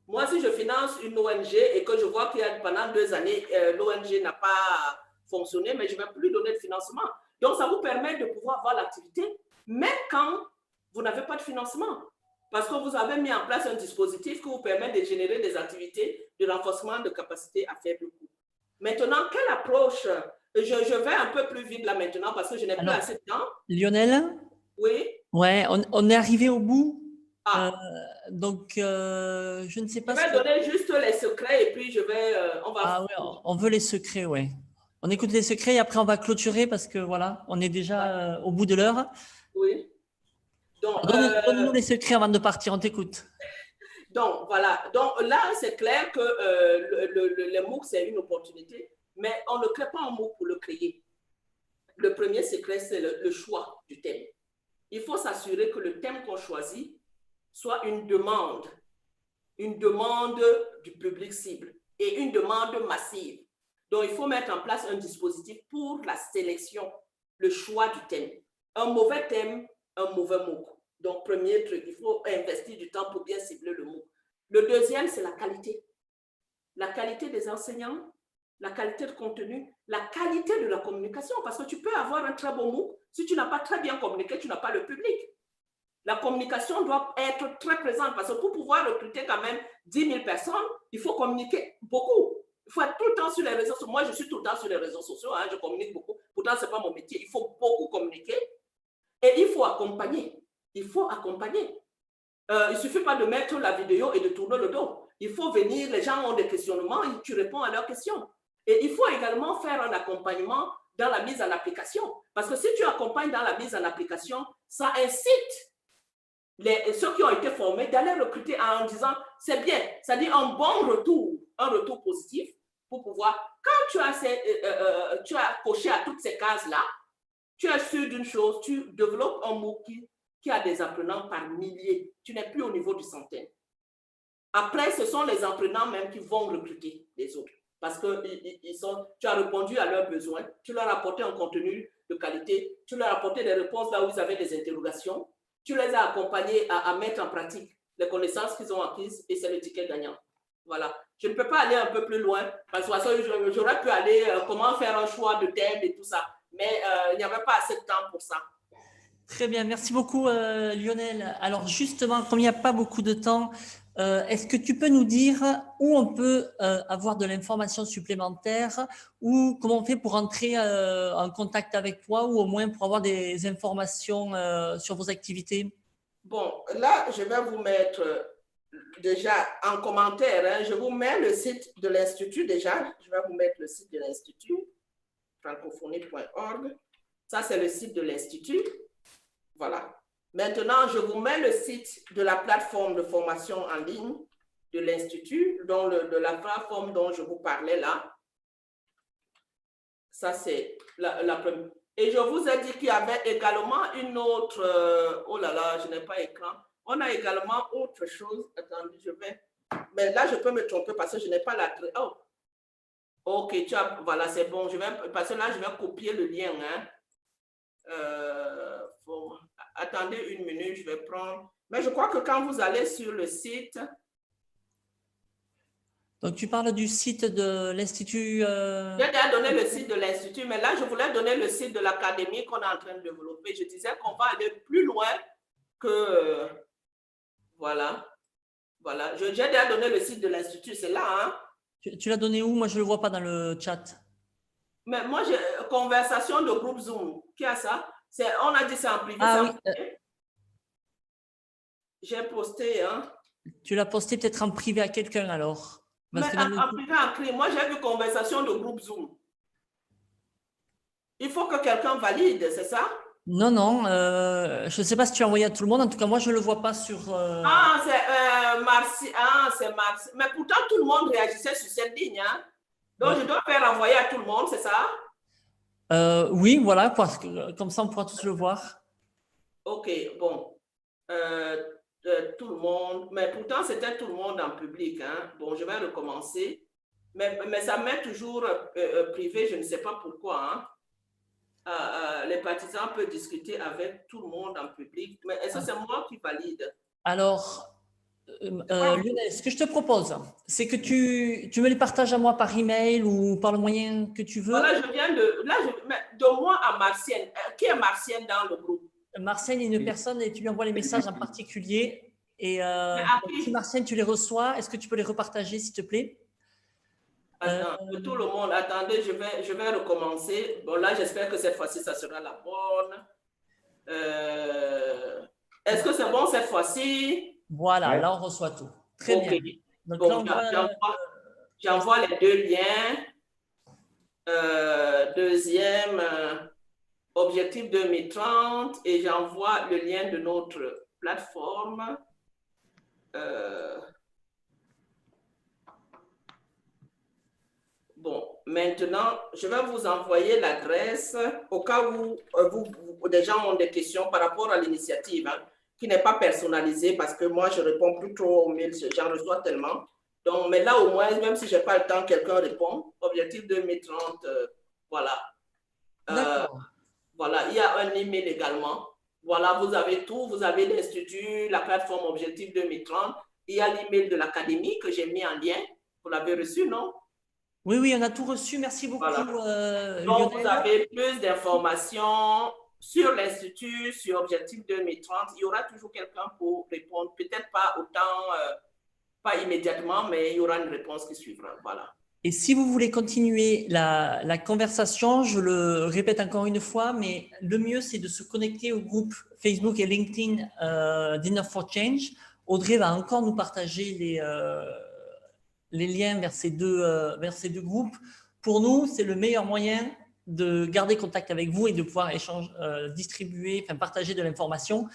Moi, si je finance une ONG et que je vois qu'il y a pendant 2 années, l'ONG n'a pas fonctionné, mais je ne vais plus donner de financement. Donc, ça vous permet de pouvoir avoir l'activité, même quand vous n'avez pas de financement. Parce que vous avez mis en place un dispositif qui vous permet de générer des activités de renforcement de capacité à faible coût. Maintenant, quelle approche? Je vais un peu plus vite là maintenant parce que je n'ai plus assez de temps. Lionel? Oui? Ouais, on est arrivé au bout. Ah. Donc, je ne sais pas. Je vais donner juste les secrets et puis je vais. On va. Ah oui, on veut les secrets, ouais. On écoute les secrets et après on va clôturer parce que voilà, on est déjà au bout de l'heure. Oui. Donc, donne-nous les secrets avant de partir, on t'écoute. Donc, voilà. Donc là, c'est clair que le MOOC, c'est une opportunité, mais on ne crée pas un MOOC pour le créer. Le premier secret, c'est le choix du thème. Il faut s'assurer que le thème qu'on choisit soit une demande du public cible et une demande massive. Donc, il faut mettre en place un dispositif pour la sélection, le choix du thème. Un mauvais thème, un mauvais MOOC. Donc, premier truc, il faut investir du temps pour bien cibler le MOOC. Le deuxième, c'est la qualité. La qualité des enseignants, la qualité de contenu, la qualité de la communication, parce que tu peux avoir un très bon MOOC, si tu n'as pas très bien communiqué, tu n'as pas le public. La communication doit être très présente, parce que pour pouvoir recruter quand même 10 000 personnes, il faut communiquer beaucoup. Il faut être tout le temps sur les réseaux sociaux. Moi, je suis tout le temps sur les réseaux sociaux, hein, je communique beaucoup. Pourtant, ce n'est pas mon métier. Il faut beaucoup communiquer et il faut accompagner. Il faut accompagner. Il ne suffit pas de mettre la vidéo et de tourner le dos. Il faut venir, les gens ont des questionnements et tu réponds à leurs questions. Et il faut également faire un accompagnement dans la mise en application. Parce que si tu accompagnes dans la mise en application, ça incite ceux qui ont été formés d'aller recruter en disant c'est bien, c'est-à-dire un bon retour, un retour positif pour pouvoir, quand tu as coché à toutes ces cases-là, tu es sûr d'une chose, tu développes un MOOC qui a des apprenants par milliers. Tu n'es plus au niveau du centaine. Après, ce sont les apprenants même qui vont recruter les autres parce que tu as répondu à leurs besoins, tu leur as apporté un contenu de qualité, tu leur as apporté des réponses là où ils avaient des interrogations, tu les as accompagnés à mettre en pratique les connaissances qu'ils ont acquises et c'est le ticket gagnant. Voilà. Je ne peux pas aller un peu plus loin parce que j'aurais pu aller comment faire un choix de thème et tout ça, mais il n'y avait pas assez de temps pour ça. Très bien, merci beaucoup Lionel. Alors justement, comme il n'y a pas beaucoup de temps, est-ce que tu peux nous dire où on peut avoir de l'information supplémentaire ou comment on fait pour entrer en contact avec toi ou au moins pour avoir des informations sur vos activités? Bon, là, je vais vous mettre déjà en commentaire, hein, je vous mets le site de l'Institut déjà. Je vais vous mettre le site de l'Institut, francophonie.org. Ça, c'est le site de l'Institut. Voilà. Maintenant, je vous mets le site de la plateforme de formation en ligne de l'Institut, de la plateforme dont je vous parlais là. Ça, c'est la première. Et je vous ai dit qu'il y avait également une autre... oh là là, je n'ai pas écran. On a également autre chose. Attendez, je vais... Mais là, je peux me tromper parce que je n'ai pas la... Oh, ok, voilà, c'est bon. Parce que là, je vais copier le lien. Hein. Attendez une minute, je vais prendre. Mais je crois que quand vous allez sur le site. Donc, tu parles du site de l'Institut. J'ai déjà donné le site de l'Institut, mais là, je voulais donner le site de l'académie qu'on est en train de développer. Je disais qu'on va aller plus loin que. Voilà. Voilà. J'ai déjà donné le site de l'Institut, c'est là. Hein? Tu l'as donné où? Moi, je ne le vois pas dans le chat. Mais moi, j'ai conversation de groupe Zoom. Qui a ça? On a dit c'est en privé. Ah, oui. J'ai posté. Hein? Tu l'as posté peut-être en privé à quelqu'un alors. Mais en privé, moi j'ai vu conversation de groupe Zoom. Il faut que quelqu'un valide, c'est ça? Non, non. Je ne sais pas si tu as envoyé à tout le monde. En tout cas, moi, je ne le vois pas sur... Ah, c'est Marcy. Ah, c'est Marcy. Mais pourtant, tout le monde réagissait sur cette ligne. Hein? Donc, je dois faire envoyer à tout le monde, c'est ça? Oui, voilà. Comme ça, on pourra tous le voir. OK, bon. Tout le monde. Mais pourtant, c'était tout le monde en public. Hein? Bon, je vais recommencer. Mais ça met toujours privé, je ne sais pas pourquoi. Hein? les partisans peuvent discuter avec tout le monde en public. Mais est-ce que c'est moi qui valide? Alors, Lionel, ce que je te propose, c'est que tu me les partages à moi par email ou par le moyen que tu veux. Voilà, je viens de... Là, donne-moi à Martienne. Qui est Martienne dans le groupe? Martienne est une personne et tu lui envoies les messages en particulier. Et si Martienne, tu les reçois, est-ce que tu peux les repartager, s'il te plaît? Attends, tout le monde, attendez, je vais recommencer. Bon, là, j'espère que cette fois-ci, ça sera la bonne. Est-ce que c'est bon cette fois-ci? Voilà, ouais. Là, on reçoit tout. Très bien. Donc, bon, j'envoie les deux liens. Deuxième, objectif 2030, et j'envoie le lien de notre plateforme. Bon, maintenant, je vais vous envoyer l'adresse au cas où des gens ont des questions par rapport à l'initiative, hein, qui n'est pas personnalisée parce que moi, je réponds plus trop aux mails, j'en reçois tellement. Donc, mais là, au moins, même si je n'ai pas le temps, quelqu'un répond. Objectif 2030, voilà. Voilà, il y a un email également. Voilà, vous avez tout. Vous avez l'Institut, la plateforme Objectif 2030. Il y a l'email de l'Académie que j'ai mis en lien. Vous l'avez reçu, non? Oui, oui, on a tout reçu. Merci beaucoup. Voilà. Donc, vous avez plus d'informations sur l'Institut, sur Objectif 2030. Il y aura toujours quelqu'un pour répondre. Peut-être pas autant, pas immédiatement, mais il y aura une réponse qui suivra. Voilà. Et si vous voulez continuer la conversation, je le répète encore une fois, mais le mieux, c'est de se connecter au groupe Facebook et LinkedIn d'Enough for Change. Audrey va encore nous partager les liens vers ces deux groupes. Pour nous, c'est le meilleur moyen de garder contact avec vous et de pouvoir distribuer, partager de l'information.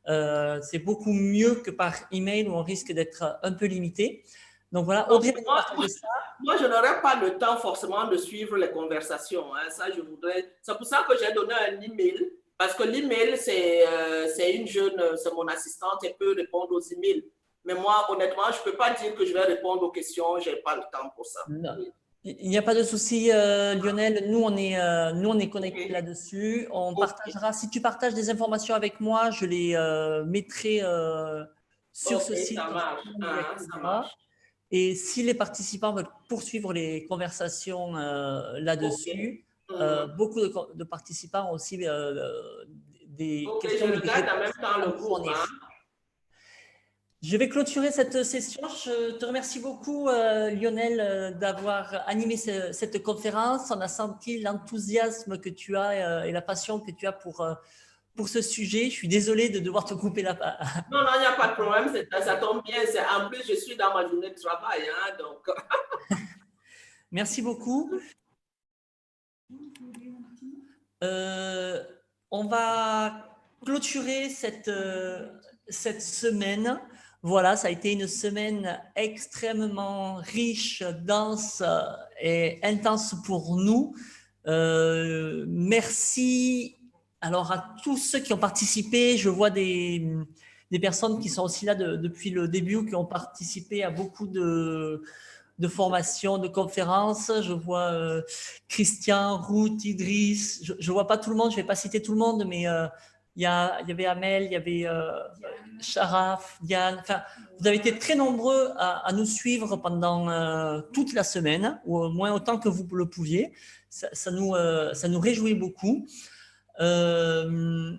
C'est beaucoup mieux que par email où on risque d'être un peu limité. Donc voilà, Audrey va nous partager ça. Moi, je n'aurai pas le temps forcément de suivre les conversations. Hein. Ça, je voudrais. C'est pour ça que j'ai donné un email. Parce que l'email, c'est une jeune, c'est mon assistante, elle peut répondre aux emails. Mais moi, honnêtement, je ne peux pas dire que je vais répondre aux questions, je n'ai pas le temps pour ça. Non. Il n'y a pas de souci, Lionel. Nous, on est connectés là-dessus. On partagera. Si tu partages des informations avec moi, je les mettrai sur ce site. Ça marche. Ça marche. Et si les participants veulent poursuivre les conversations là-dessus, beaucoup de participants ont aussi des questions. Je regarde en même temps le groupe. Je vais clôturer cette session. Je te remercie beaucoup, Lionel, d'avoir animé cette conférence. On a senti l'enthousiasme que tu as et la passion que tu as pour ce sujet. Je suis désolée de devoir te couper la parole. Non, il n'y a pas de problème. Ça tombe bien. En plus, je suis dans ma journée de travail. Hein, donc. Merci beaucoup. On va clôturer cette semaine. Voilà, ça a été une semaine extrêmement riche, dense et intense pour nous. Merci alors à tous ceux qui ont participé. Je vois des personnes qui sont aussi là depuis le début, qui ont participé à beaucoup de formations, de conférences. Je vois Christian, Ruth, Idriss. Je ne vois pas tout le monde, je ne vais pas citer tout le monde, mais il y avait Amel, il y avait Sharaf, Diane. Enfin, vous avez été très nombreux à nous suivre pendant toute la semaine, ou au moins autant que vous le pouviez. Ça nous réjouit beaucoup. Ce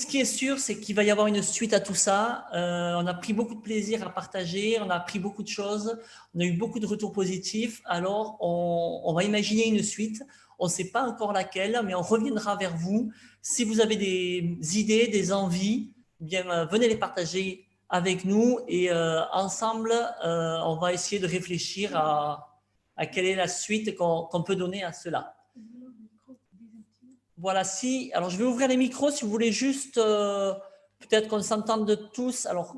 qui est sûr, c'est qu'il va y avoir une suite à tout ça. On a pris beaucoup de plaisir à partager, on a appris beaucoup de choses, on a eu beaucoup de retours positifs. Alors, on va imaginer une suite. On ne sait pas encore laquelle, mais on reviendra vers vous. Si vous avez des idées, des envies, bien, venez les partager avec nous et ensemble, on va essayer de réfléchir à quelle est la suite qu'on peut donner à cela. Voilà, alors je vais ouvrir les micros si vous voulez juste, peut-être qu'on s'entende tous. Alors,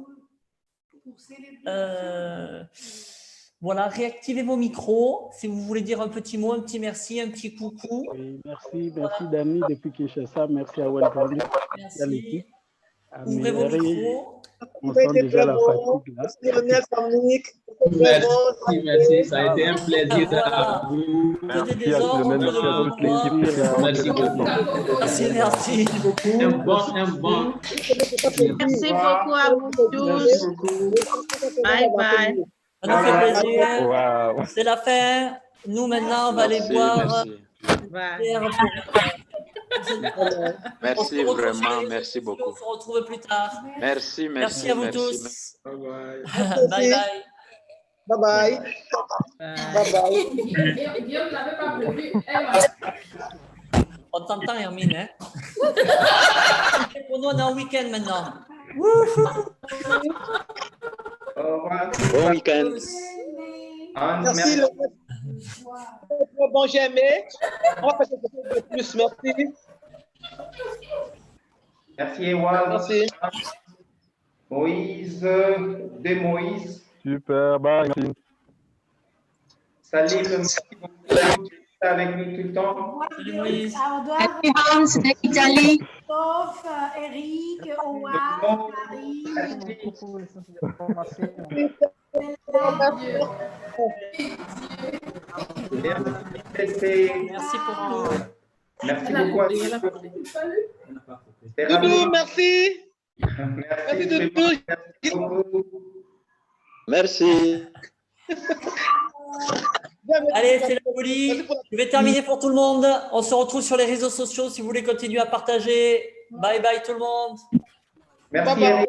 voilà, réactivez vos micros. Si vous voulez dire un petit mot, un petit merci, un petit coucou. Oui, merci Dani depuis Kinshasa. Merci à Welcome. Merci. Ouvrez vos micros. On sent déjà la fatigue là. Merci, ça a été un plaisir Voilà. à vous. Que des Merci à désordres, Lionel, peu de merci à toute pouvoir. l'équipe. Merci beaucoup. Merci. Un bon. Merci beaucoup à vous tous. Bye bye. Ça nous fait plaisir. Waouh. C'est la fin. Nous, maintenant, on va aller boire. Bye. Merci vraiment, merci beaucoup. On se retrouve plus tard. Merci, Merci à vous tous. Bye bye. Bye bye. Bye bye. Bye bye. On t'entend, Hermine. Hein? Pour nous, on est en week-end maintenant. Bon week-end. Merci. Bon, j'ai aimé. On va faire quelque chose de plus. Merci. Merci, Ewald. Merci. Moïse, de Moïse. Super, bye. Merci. Salim, merci beaucoup d'être avec nous tout le temps. Salut Moïse. Happy Hans d'Italie. Sauf Eric, Howard, Marie. Merci pour tout. Merci beaucoup à tous. Doudou, merci. Merci, Doudou. Merci. Allez, c'est la folie. Je vais terminer pour tout le monde. On se retrouve sur les réseaux sociaux si vous voulez continuer à partager. Bye bye tout le monde. Merci, Bye bye. Eric.